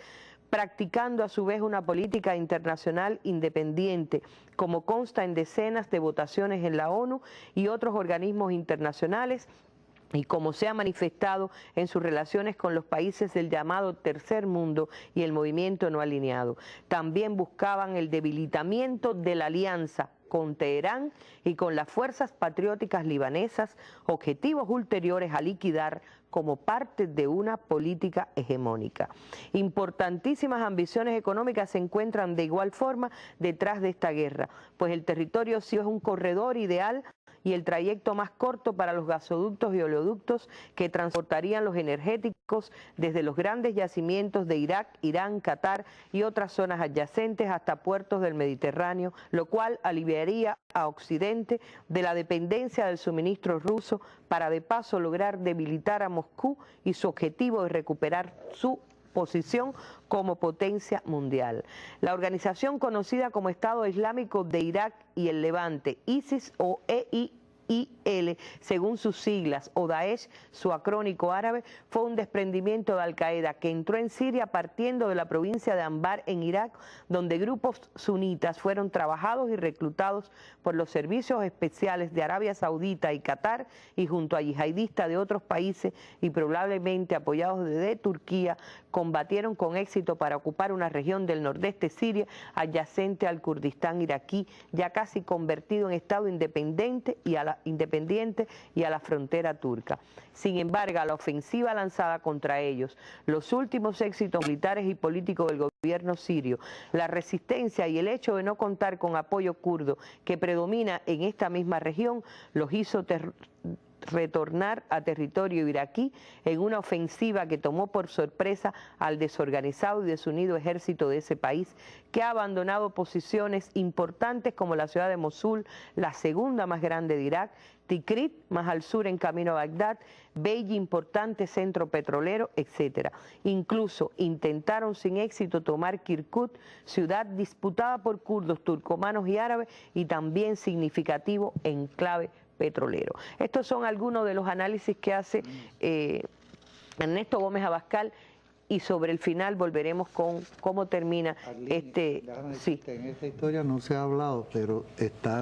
practicando a su vez una política internacional independiente, como consta en decenas de votaciones en la ONU y otros organismos internacionales, y como se ha manifestado en sus relaciones con los países del llamado Tercer Mundo y el movimiento no alineado. También buscaban el debilitamiento de la alianza con Teherán y con las fuerzas patrióticas libanesas, objetivos ulteriores a liquidar como parte de una política hegemónica. Importantísimas ambiciones económicas se encuentran de igual forma detrás de esta guerra, pues el territorio sirio es un corredor ideal y el trayecto más corto para los gasoductos y oleoductos que transportarían los energéticos desde los grandes yacimientos de Irak, Irán, Qatar y otras zonas adyacentes hasta puertos del Mediterráneo, lo cual aliviaría a Occidente de la dependencia del suministro ruso para de paso lograr debilitar a Moscú y su objetivo de recuperar su posición como potencia mundial. La organización conocida como Estado Islámico de Irak y el Levante, ISIS o EIIL, según sus siglas, o Daesh, su acrónico árabe, fue un desprendimiento de Al-Qaeda que entró en Siria partiendo de la provincia de Anbar en Irak, donde grupos sunitas fueron trabajados y reclutados por los servicios especiales de Arabia Saudita y Qatar, y junto a yihadistas de otros países y probablemente apoyados desde Turquía, combatieron con éxito para ocupar una región del nordeste siria adyacente al Kurdistán iraquí, ya casi convertido en Estado independiente y a la frontera turca. Sin embargo, la ofensiva lanzada contra ellos, los últimos éxitos militares y políticos del gobierno sirio, la resistencia y el hecho de no contar con apoyo kurdo que predomina en esta misma región, los hizo retornar a territorio iraquí en una ofensiva que tomó por sorpresa al desorganizado y desunido ejército de ese país, que ha abandonado posiciones importantes como la ciudad de Mosul, la segunda más grande de Irak, Tikrit, más al sur en camino a Bagdad, Beiji, importante centro petrolero, etc. Incluso intentaron sin éxito tomar Kirkuk, ciudad disputada por kurdos, turcomanos y árabes, y también significativo enclave petrolero. Estos son algunos de los análisis que hace Ernesto Gómez Abascal, y sobre el final volveremos con cómo termina este... Sí. En esta historia no se ha hablado, pero está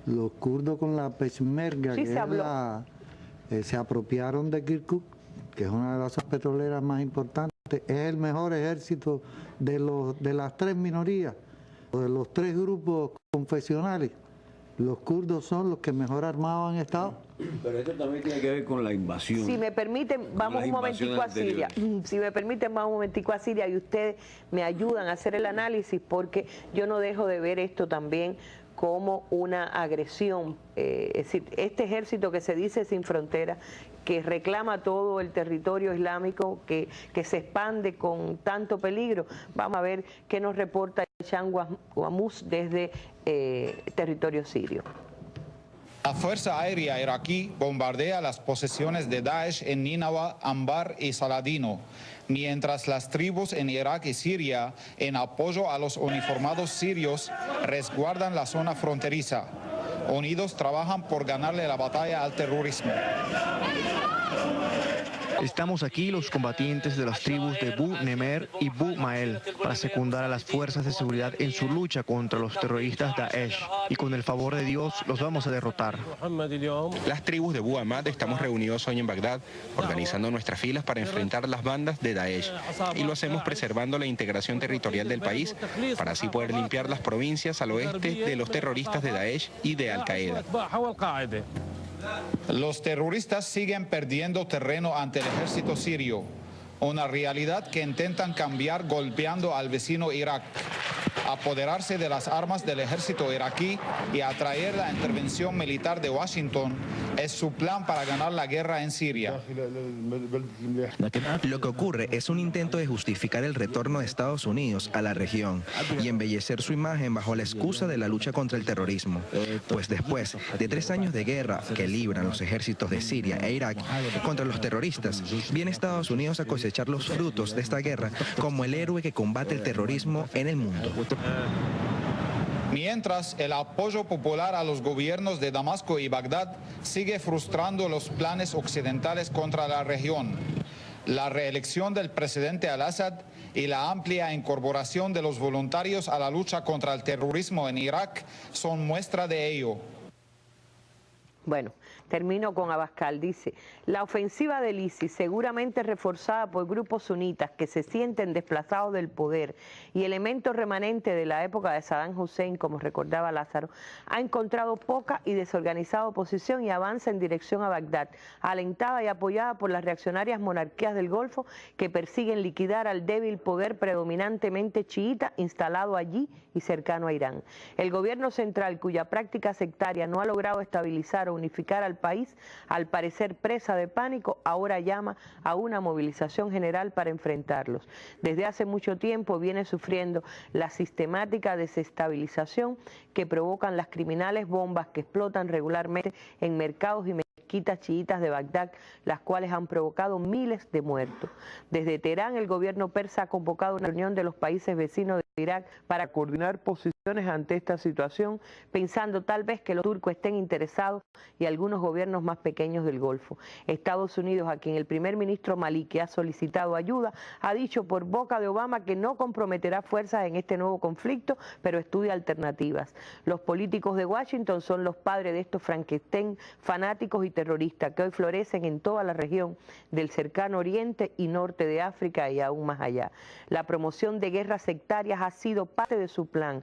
los kurdos con la Peshmerga, sí, que se apropiaron de Kirkuk, que es una de las petroleras más importantes. Es el mejor ejército de las tres minorías, de los tres grupos confesionales. Los kurdos son los que mejor armados han estado. Pero esto también tiene que ver con la invasión. Si me permiten, vamos un momentico a Siria. Si me permiten, vamos un momentico a Siria y ustedes me ayudan a hacer el análisis, porque yo no dejo de ver esto también como una agresión. Es decir, este ejército que se dice sin fronteras, que reclama todo el territorio islámico, que se expande con tanto peligro. Vamos a ver qué nos reporta Shan Guamuz desde territorio sirio. La Fuerza Aérea iraquí bombardea las posesiones de Daesh en Nínawa, Anbar y Saladino, mientras las tribus en Irak y Siria, en apoyo a los uniformados sirios, resguardan la zona fronteriza. Unidos trabajan por ganarle la batalla al terrorismo. Estamos aquí los combatientes de las tribus de Bu Nemer y Bu Mael para secundar a las fuerzas de seguridad en su lucha contra los terroristas Daesh y con el favor de Dios los vamos a derrotar. Las tribus de Bu Ahmad estamos reunidos hoy en Bagdad organizando nuestras filas para enfrentar las bandas de Daesh y lo hacemos preservando la integración territorial del país para así poder limpiar las provincias al oeste de los terroristas de Daesh y de Al-Qaeda. Los terroristas siguen perdiendo terreno ante el ejército sirio, una realidad que intentan cambiar golpeando al vecino Irak, apoderarse de las armas del ejército iraquí y atraer la intervención militar de Washington es su plan para ganar la guerra en Siria. Lo que ocurre es un intento de justificar el retorno de Estados Unidos a la región y embellecer su imagen bajo la excusa de la lucha contra el terrorismo. Pues después de 3 años de guerra que libran los ejércitos de Siria e Irak contra los terroristas, viene Estados Unidos a cosechar los frutos de esta guerra como el héroe que combate el terrorismo en el mundo. Mientras, el apoyo popular a los gobiernos de Damasco y Bagdad sigue frustrando los planes occidentales contra la región. La reelección del presidente al-Assad y la amplia incorporación de los voluntarios a la lucha contra el terrorismo en Irak son muestra de ello. Bueno, termino con Abascal. Dice, la ofensiva del ISIS, seguramente reforzada por grupos sunitas que se sienten desplazados del poder y elementos remanentes de la época de Saddam Hussein, como recordaba Lázaro, ha encontrado poca y desorganizada oposición y avanza en dirección a Bagdad, alentada y apoyada por las reaccionarias monarquías del Golfo que persiguen liquidar al débil poder predominantemente chiita instalado allí y cercano a Irán. El gobierno central, cuya práctica sectaria no ha logrado estabilizar o unificar al país, al parecer presa de pánico, ahora llama a una movilización general para enfrentarlos. Desde hace mucho tiempo viene sufriendo la sistemática desestabilización que provocan las criminales bombas que explotan regularmente en mercados y mezquitas chiitas de Bagdad, las cuales han provocado miles de muertos. Desde Teherán, el gobierno persa ha convocado una reunión de los países vecinos de Irak para coordinar posiciones ante esta situación, pensando tal vez que los turcos estén interesados y algunos gobiernos más pequeños del Golfo. Estados Unidos, a quien el primer ministro Maliki ha solicitado ayuda, ha dicho por boca de Obama que no comprometerá fuerzas en este nuevo conflicto, pero estudia alternativas. Los políticos de Washington son los padres de estos Frankenstein fanáticos y terroristas que hoy florecen en toda la región del cercano oriente y norte de África y aún más allá. La promoción de guerras sectarias ha sido parte de su plan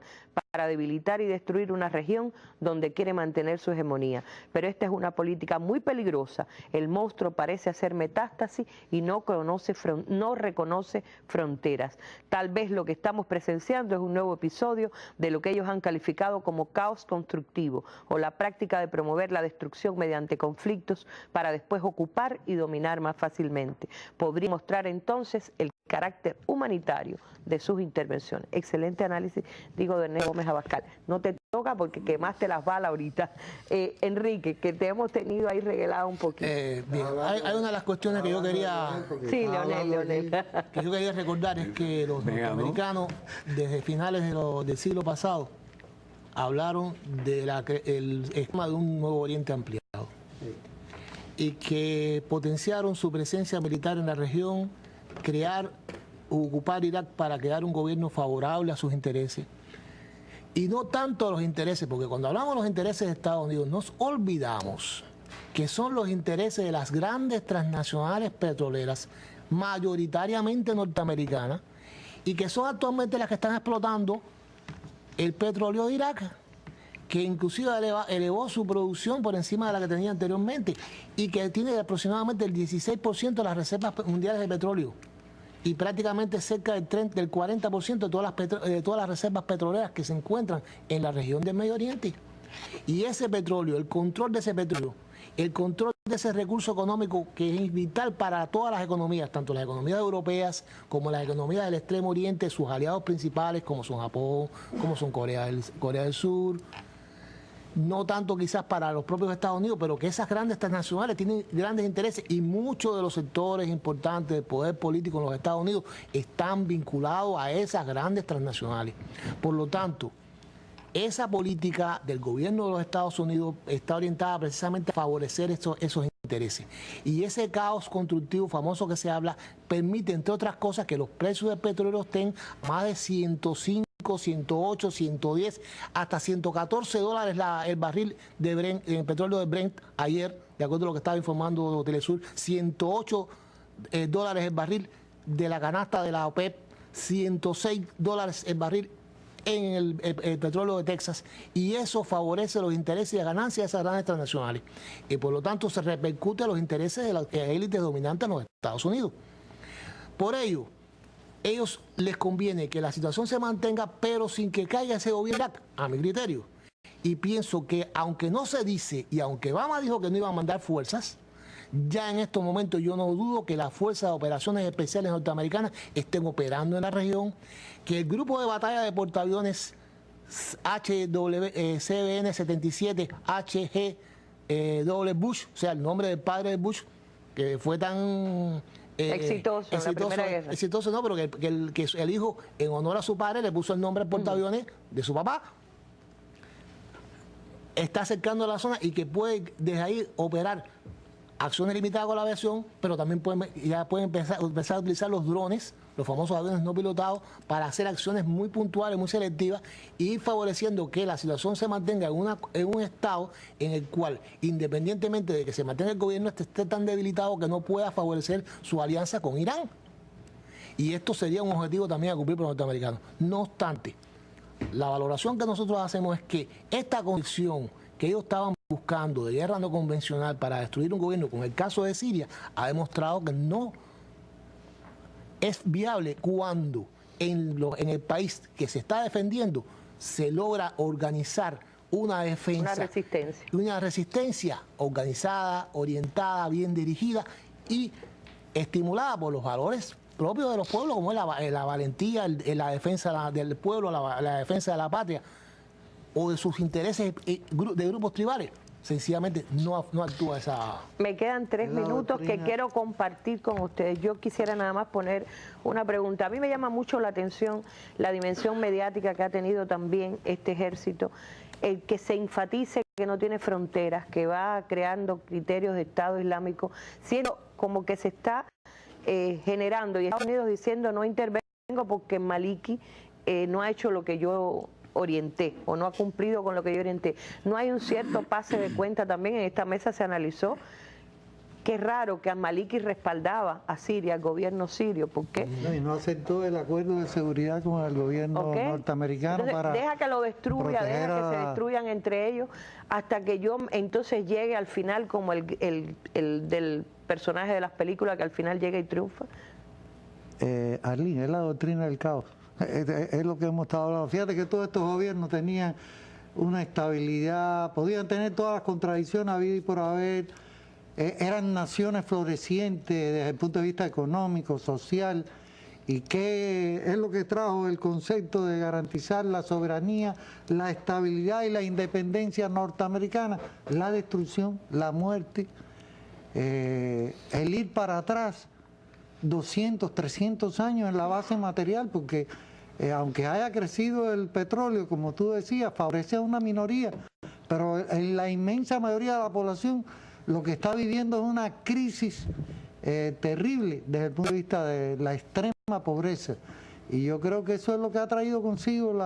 para debilitar y destruir una región donde quiere mantener su hegemonía. Pero esta es una política muy peligrosa. El monstruo parece hacer metástasis y no reconoce fronteras. Tal vez lo que estamos presenciando es un nuevo episodio de lo que ellos han calificado como caos constructivo o la práctica de promover la destrucción mediante conflictos para después ocupar y dominar más fácilmente. Podría mostrar entonces el carácter humanitario de sus intervenciones. Excelente análisis, digo, de Ernesto Gómez Abascal. No te toca porque quemaste las balas ahorita. Enrique, que te hemos tenido ahí regalado un poquito. Bien, hay una de las cuestiones que yo quería... Sí, Leonel. Que yo quería recordar es que los norteamericanos, desde finales del siglo pasado, hablaron del esquema de un nuevo Oriente ampliado y que potenciaron su presencia militar en la región, ocupar Irak para crear un gobierno favorable a sus intereses. Y no tanto a los intereses, porque cuando hablamos de los intereses de Estados Unidos, nos olvidamos que son los intereses de las grandes transnacionales petroleras, mayoritariamente norteamericanas, y que son actualmente las que están explotando el petróleo de Irak, que inclusive elevó su producción por encima de la que tenía anteriormente y que tiene aproximadamente el 16% de las reservas mundiales de petróleo y prácticamente cerca del 40% de todas las reservas petroleras que se encuentran en la región del Medio Oriente. Y ese petróleo, el control de ese petróleo, el control de ese recurso económico que es vital para todas las economías, tanto las economías europeas como las economías del Extremo Oriente, sus aliados principales como son Japón, como son Corea del Sur. No tanto quizás para los propios Estados Unidos, pero que esas grandes transnacionales tienen grandes intereses y muchos de los sectores importantes del poder político en los Estados Unidos están vinculados a esas grandes transnacionales. Por lo tanto, esa política del gobierno de los Estados Unidos está orientada precisamente a favorecer esos intereses. Y ese caos constructivo famoso que se habla permite, entre otras cosas, que los precios del petróleo estén más de 105, 108, 110, hasta $114 el barril de Brent, el petróleo de Brent ayer, de acuerdo a lo que estaba informando Telesur, $108 el barril de la canasta de la OPEP, $106 el barril en el petróleo de Texas, y eso favorece los intereses y las ganancias de esas grandes transnacionales. Y por lo tanto se repercute a los intereses de las élites dominantes en los Estados Unidos. Por ello, ellos les conviene que la situación se mantenga, pero sin que caiga ese gobierno, a mi criterio. Y pienso que, aunque no se dice, y aunque Obama dijo que no iba a mandar fuerzas, ya en estos momentos yo no dudo que las fuerzas de operaciones especiales norteamericanas estén operando en la región, que el grupo de batalla de portaaviones CBN-77 HG Bush, o sea, el nombre del padre de Bush, que fue tan exitoso en la Primera Guerra. Exitoso no, pero que el hijo, en honor a su padre, le puso el nombre al portaaviones de su papá. Está acercando a la zona y que puede desde ahí operar acciones limitadas con la aviación, pero también ya pueden empezar a utilizar los drones, los famosos aviones no pilotados, para hacer acciones muy puntuales, muy selectivas, y ir favoreciendo que la situación se mantenga en un estado en el cual, independientemente de que se mantenga el gobierno, esté tan debilitado que no pueda favorecer su alianza con Irán. Y esto sería un objetivo también a cumplir por los norteamericanos. No obstante, la valoración que nosotros hacemos es que esta condición que ellos estaban buscando de guerra no convencional para destruir un gobierno, con el caso de Siria, ha demostrado que no es viable cuando en el país que se está defendiendo se logra organizar una defensa, una resistencia organizada, orientada, bien dirigida y estimulada por los valores propios de los pueblos, como es la valentía, la defensa del pueblo, la defensa de la patria, o de sus intereses de grupos tribales. Sencillamente no actúa esa... Me quedan 3 minutos que quiero compartir con ustedes. Yo quisiera nada más poner una pregunta. A mí me llama mucho la atención la dimensión mediática que ha tenido también este ejército, el que se enfatice que no tiene fronteras, que va creando criterios de Estado Islámico, siendo como que se está generando, y Estados Unidos diciendo no intervengo porque Maliki no ha hecho lo que yo orienté o no ha cumplido con lo que yo orienté. No hay un cierto pase de cuenta también. En esta mesa se analizó que es raro que al-Maliki respaldaba a Siria, al gobierno sirio. ¿Por qué? No, y no aceptó el acuerdo de seguridad con el gobierno norteamericano. Entonces, para deja que lo destruya, deja que se destruyan entre ellos, hasta que yo entonces llegue al final como el del personaje de las películas, que al final llega y triunfa. Arlene, es la doctrina del caos. Es lo que hemos estado hablando. Fíjate que todos estos gobiernos tenían una estabilidad, podían tener todas las contradicciones habidas y por haber, eran naciones florecientes desde el punto de vista económico, social, y que es lo que trajo el concepto de garantizar la soberanía, la estabilidad y la independencia norteamericana, la destrucción, la muerte, el ir para atrás 200, 300 años en la base material, porque aunque haya crecido el petróleo, como tú decías, favorece a una minoría, pero en la inmensa mayoría de la población lo que está viviendo es una crisis terrible desde el punto de vista de la extrema pobreza. Y yo creo que eso es lo que ha traído consigo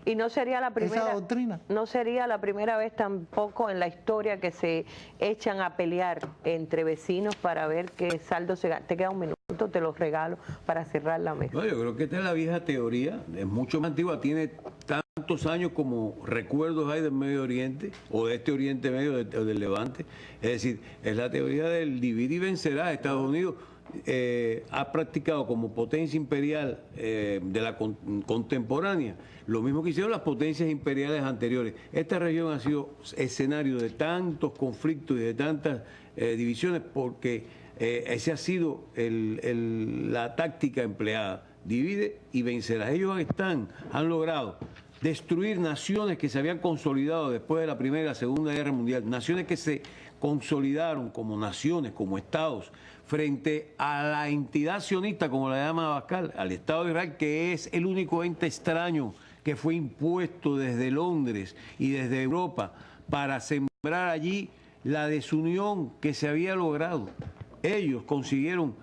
y no sería la primera, esa doctrina. No sería la primera vez tampoco en la historia que se echan a pelear entre vecinos para ver qué saldo se gana. Te queda un minuto, te los regalo para cerrar la mesa. No, yo creo que esta es la vieja teoría, es mucho más antigua, tiene tantos años como recuerdos hay del Medio Oriente o de este Oriente Medio o del Levante. Es decir, es la teoría del dividir y vencerá. Estados Unidos ha practicado como potencia imperial de la contemporánea lo mismo que hicieron las potencias imperiales anteriores. Esta región ha sido escenario de tantos conflictos y de tantas divisiones porque esa ha sido la táctica empleada. Divide y vencerás. Ellos han logrado destruir naciones que se habían consolidado después de la Primera y la Segunda Guerra Mundial, naciones que se consolidaron como naciones, como estados, frente a la entidad sionista, como la llama Abascal, al Estado de Israel, que es el único ente extraño que fue impuesto desde Londres y desde Europa para sembrar allí la desunión que se había logrado. Ellos consiguieron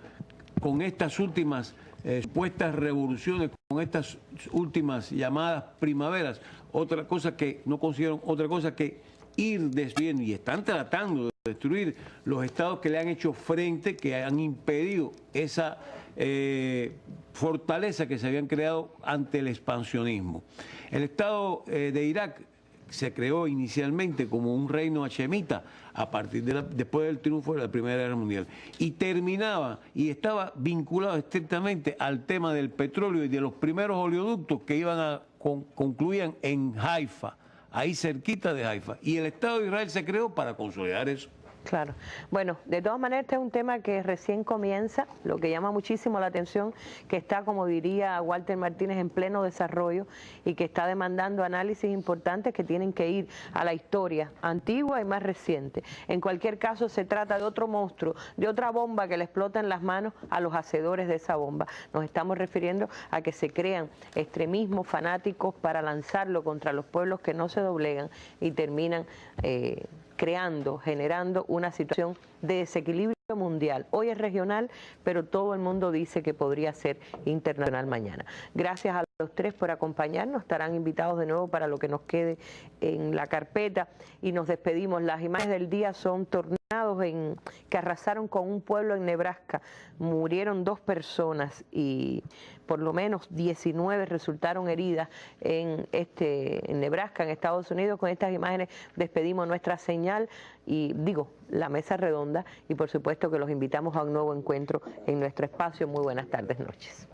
con estas últimas supuestas revoluciones, con estas últimas llamadas primaveras, otra cosa que no consiguieron, otra cosa que ir destruyendo, y están tratando de destruir los estados que le han hecho frente, que han impedido esa fortaleza que se habían creado ante el expansionismo. El Estado de Irak se creó inicialmente como un reino hachemita a partir después del triunfo de la Primera Guerra Mundial, y terminaba y estaba vinculado estrictamente al tema del petróleo y de los primeros oleoductos que concluían en Haifa, ahí cerquita de Haifa, y el Estado de Israel se creó para consolidar eso. Claro. Bueno, de todas maneras este es un tema que recién comienza, lo que llama muchísimo la atención, que está, como diría Walter Martínez, en pleno desarrollo y que está demandando análisis importantes que tienen que ir a la historia antigua y más reciente. En cualquier caso se trata de otro monstruo, de otra bomba que le explota en las manos a los hacedores de esa bomba. Nos estamos refiriendo a que se crean extremismos fanáticos para lanzarlo contra los pueblos que no se doblegan y terminan generando una situación de desequilibrio mundial. Hoy es regional, pero todo el mundo dice que podría ser internacional mañana. Gracias a los tres por acompañarnos. Estarán invitados de nuevo para lo que nos quede en la carpeta y nos despedimos. Las imágenes del día son tornados que arrasaron con un pueblo en Nebraska. Murieron 2 personas y por lo menos 19 resultaron heridas en Nebraska, en Estados Unidos. Con estas imágenes despedimos nuestra señal y la mesa redonda, y por supuesto que los invitamos a un nuevo encuentro en nuestro espacio. Muy buenas tardes, noches.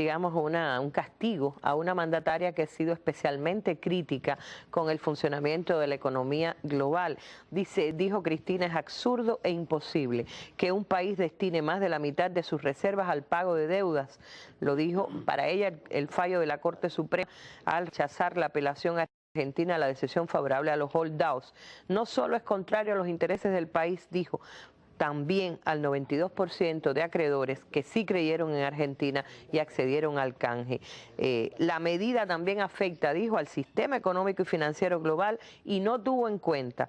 digamos, un castigo a una mandataria que ha sido especialmente crítica con el funcionamiento de la economía global. Dijo Cristina, es absurdo e imposible que un país destine más de la mitad de sus reservas al pago de deudas. Lo dijo para ella el fallo de la Corte Suprema al rechazar la apelación a Argentina, la decisión favorable a los holdouts. No solo es contrario a los intereses del país, dijo, también al 92% de acreedores que sí creyeron en Argentina y accedieron al canje. La medida también afecta, dijo, al sistema económico y financiero global y no tuvo en cuenta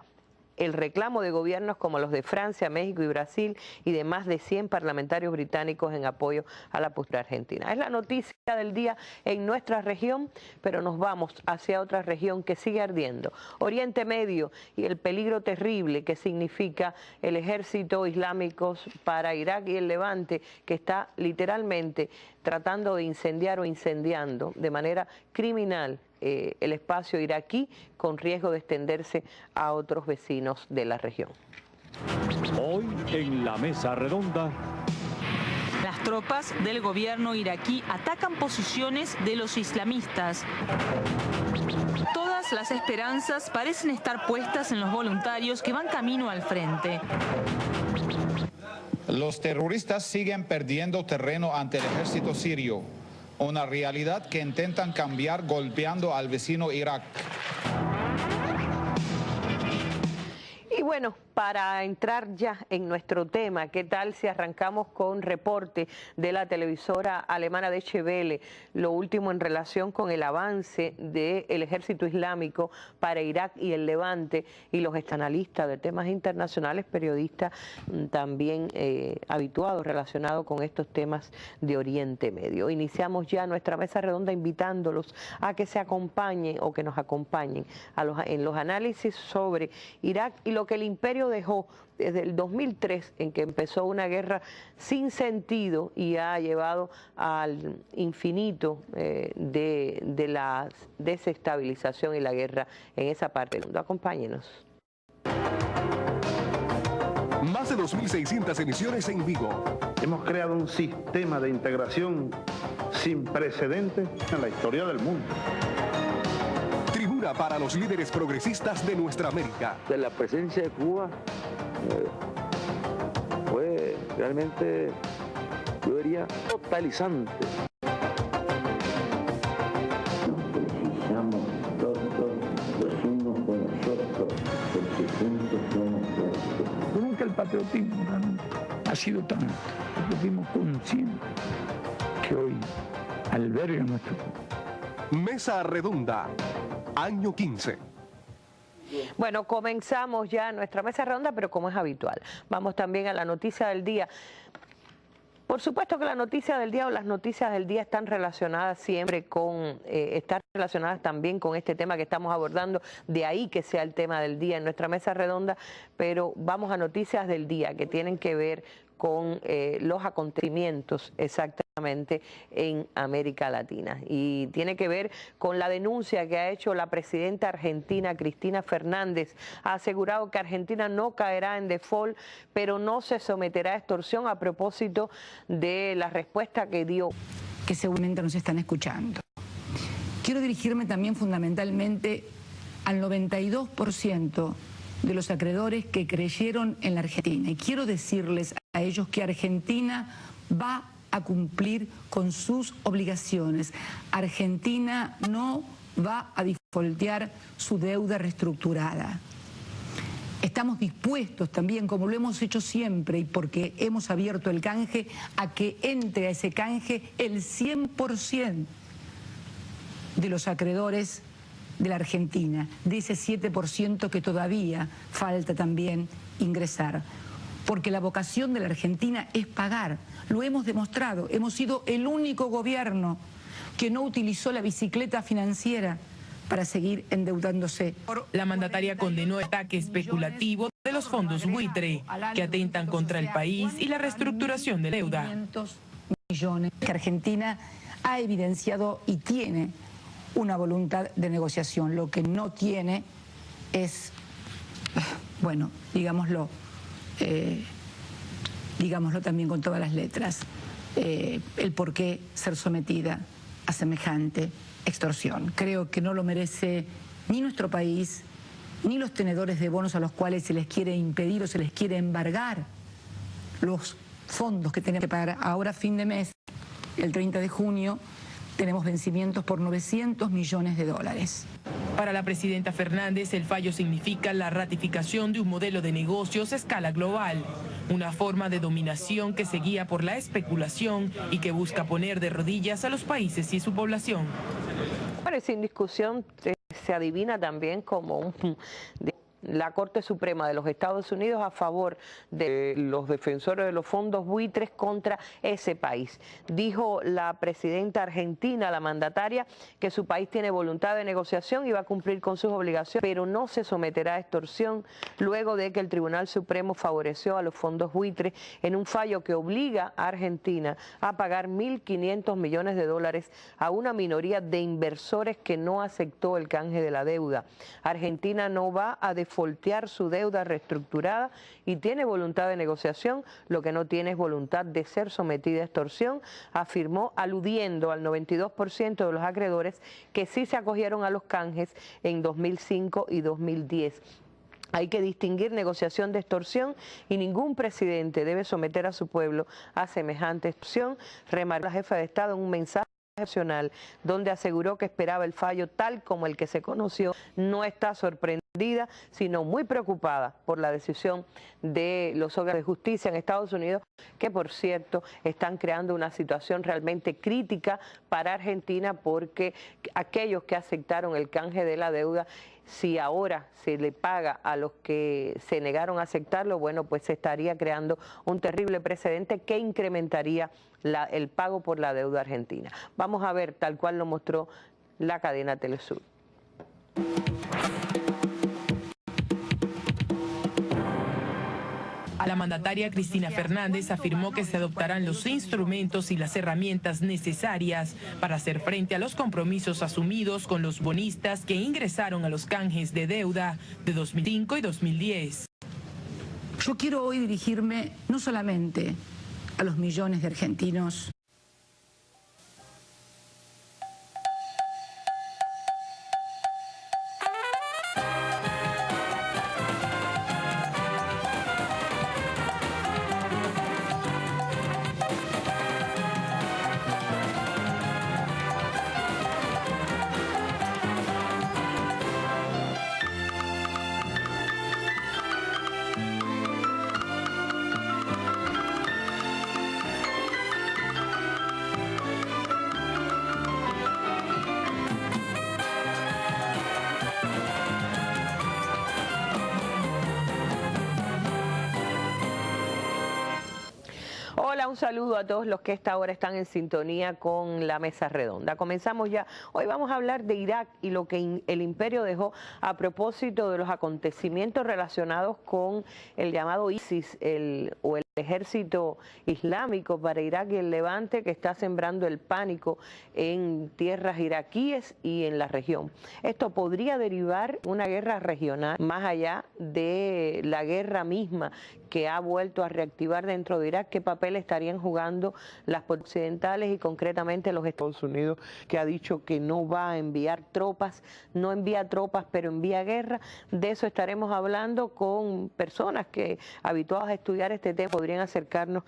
el reclamo de gobiernos como los de Francia, México y Brasil y de más de 100 parlamentarios británicos en apoyo a la postura argentina. Es la noticia del día en nuestra región, pero nos vamos hacia otra región que sigue ardiendo. Oriente Medio y el peligro terrible que significa el ejército islámico para Irak y el Levante, que está literalmente tratando de incendiar o incendiando de manera criminal el espacio iraquí, con riesgo de extenderse a otros vecinos de la región. Hoy en la mesa redonda. Las tropas del gobierno iraquí atacan posiciones de los islamistas. Todas las esperanzas parecen estar puestas en los voluntarios que van camino al frente. Los terroristas siguen perdiendo terreno ante el ejército sirio. una realidad que intentan cambiar golpeando al vecino Irak. Y bueno, para entrar ya en nuestro tema, ¿qué tal si arrancamos con reporte de la televisora alemana Deutsche Welle, lo último en relación con el avance del ejército islámico para Irak y el Levante, y los analistas de temas internacionales, periodistas también habituados relacionados con estos temas de Oriente Medio? Iniciamos ya nuestra mesa redonda invitándolos a que se acompañen o que nos acompañen en los análisis sobre Irak y lo que el imperio dejó desde el 2003, en que empezó una guerra sin sentido y ha llevado al infinito de la desestabilización y la guerra en esa parte del mundo. Acompáñenos. Más de 2.600 emisiones en vivo. Hemos creado un sistema de integración sin precedentes en la historia del mundo. Tribuna para los líderes progresistas de nuestra América. De la presencia de Cuba fue realmente, yo diría, totalizante. Precisamos todos los unos con los otros, porque juntos somos fuertes. Nunca el patriotismo realmente ha sido tan, porque fuimos conscientes que hoy alberga nuestro pueblo. Mesa redonda, año 15. Bueno, comenzamos ya nuestra mesa redonda, pero como es habitual, vamos también a la noticia del día. Por supuesto que la noticia del día o las noticias del día están relacionadas siempre con, están relacionadas también con este tema que estamos abordando, de ahí que sea el tema del día en nuestra mesa redonda, pero vamos a noticias del día que tienen que ver con los acontecimientos exactamente en América Latina. Y tiene que ver con la denuncia que ha hecho la presidenta argentina, Cristina Fernández. Ha asegurado que Argentina no caerá en default, pero no se someterá a extorsión, a propósito de la respuesta que dio. Que seguramente nos están escuchando. Quiero dirigirme también fundamentalmente al 92% de los acreedores que creyeron en la Argentina. Y quiero decirles a ellos que Argentina va a cumplir con sus obligaciones. Argentina no va a defaultear su deuda reestructurada. Estamos dispuestos también, como lo hemos hecho siempre y porque hemos abierto el canje, a que entre a ese canje el 100% de los acreedores de la Argentina, de ese 7% que todavía falta también ingresar. Porque la vocación de la Argentina es pagar, lo hemos demostrado, hemos sido el único gobierno que no utilizó la bicicleta financiera para seguir endeudándose. La mandataria condenó el ataque especulativo de los fondos buitre que atentan contra el país y la reestructuración de deuda. Millones que Argentina ha evidenciado y tiene una voluntad de negociación. Lo que no tiene es, bueno, digámoslo también con todas las letras, el por qué ser sometida a semejante extorsión. Creo que no lo merece ni nuestro país, ni los tenedores de bonos a los cuales se les quiere impedir o se les quiere embargar los fondos que tenemos que pagar ahora a fin de mes, el 30 de junio, tenemos vencimientos por 900 millones de dólares. Para la presidenta Fernández, el fallo significa la ratificación de un modelo de negocios a escala global, una forma de dominación que se guía por la especulación y que busca poner de rodillas a los países y su población. Bueno, y sin discusión se adivina también como la Corte Suprema de los Estados Unidos a favor de los defensores de los fondos buitres contra ese país. Dijo la presidenta argentina, la mandataria, que su país tiene voluntad de negociación y va a cumplir con sus obligaciones, pero no se someterá a extorsión luego de que el Tribunal Supremo favoreció a los fondos buitres en un fallo que obliga a Argentina a pagar 1.500 millones de dólares a una minoría de inversores que no aceptó el canje de la deuda. Argentina no va a defaultear su deuda reestructurada y tiene voluntad de negociación, lo que no tiene es voluntad de ser sometida a extorsión, afirmó, aludiendo al 92% de los acreedores que sí se acogieron a los canjes en 2005 y 2010. Hay que distinguir negociación de extorsión y ningún presidente debe someter a su pueblo a semejante extorsión, remarcó la jefa de Estado en un mensaje Nacional, donde aseguró que esperaba el fallo tal como el que se conoció. No está sorprendida, sino muy preocupada por la decisión de los órganos de justicia en Estados Unidos, que por cierto están creando una situación realmente crítica para Argentina, porque aquellos que aceptaron el canje de la deuda, si ahora se le paga a los que se negaron a aceptarlo, bueno, pues se estaría creando un terrible precedente que incrementaría el pago por la deuda argentina. Vamos a ver tal cual lo mostró la cadena Telesur. La mandataria Cristina Fernández afirmó que se adoptarán los instrumentos y las herramientas necesarias para hacer frente a los compromisos asumidos con los bonistas que ingresaron a los canjes de deuda de 2005 y 2010. Yo quiero hoy dirigirme no solamente a los millones de argentinos Hola, un saludo a todos los que a esta hora están en sintonía con la Mesa Redonda. Comenzamos ya. Hoy vamos a hablar de Irak y lo que el imperio dejó a propósito de los acontecimientos relacionados con el llamado ISIS o el ejército islámico para Irak y el Levante, que está sembrando el pánico en tierras iraquíes y en la región. Esto podría derivar una guerra regional más allá de la guerra misma que ha vuelto a reactivar dentro de Irak. ¿Qué papel estarían jugando las occidentales y concretamente los Estados Unidos, que ha dicho que no va a enviar tropas, no envía tropas pero envía guerra? De eso estaremos hablando con personas que habituadas a estudiar este tema podrían acercarnos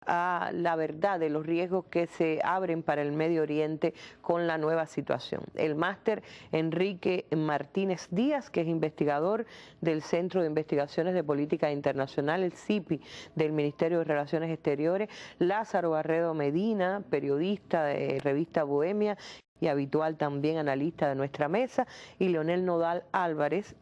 a la verdad de los riesgos que se abren para el Medio Oriente con la nueva situación. El máster Enrique Martínez Díaz, que es investigador del Centro de Investigaciones de Política Internacional, el CIPI, del Ministerio de Relaciones Exteriores, Lázaro Barredo Medina, periodista de Revista Bohemia y habitual también analista de nuestra mesa, y Leonel Nodal Álvarez,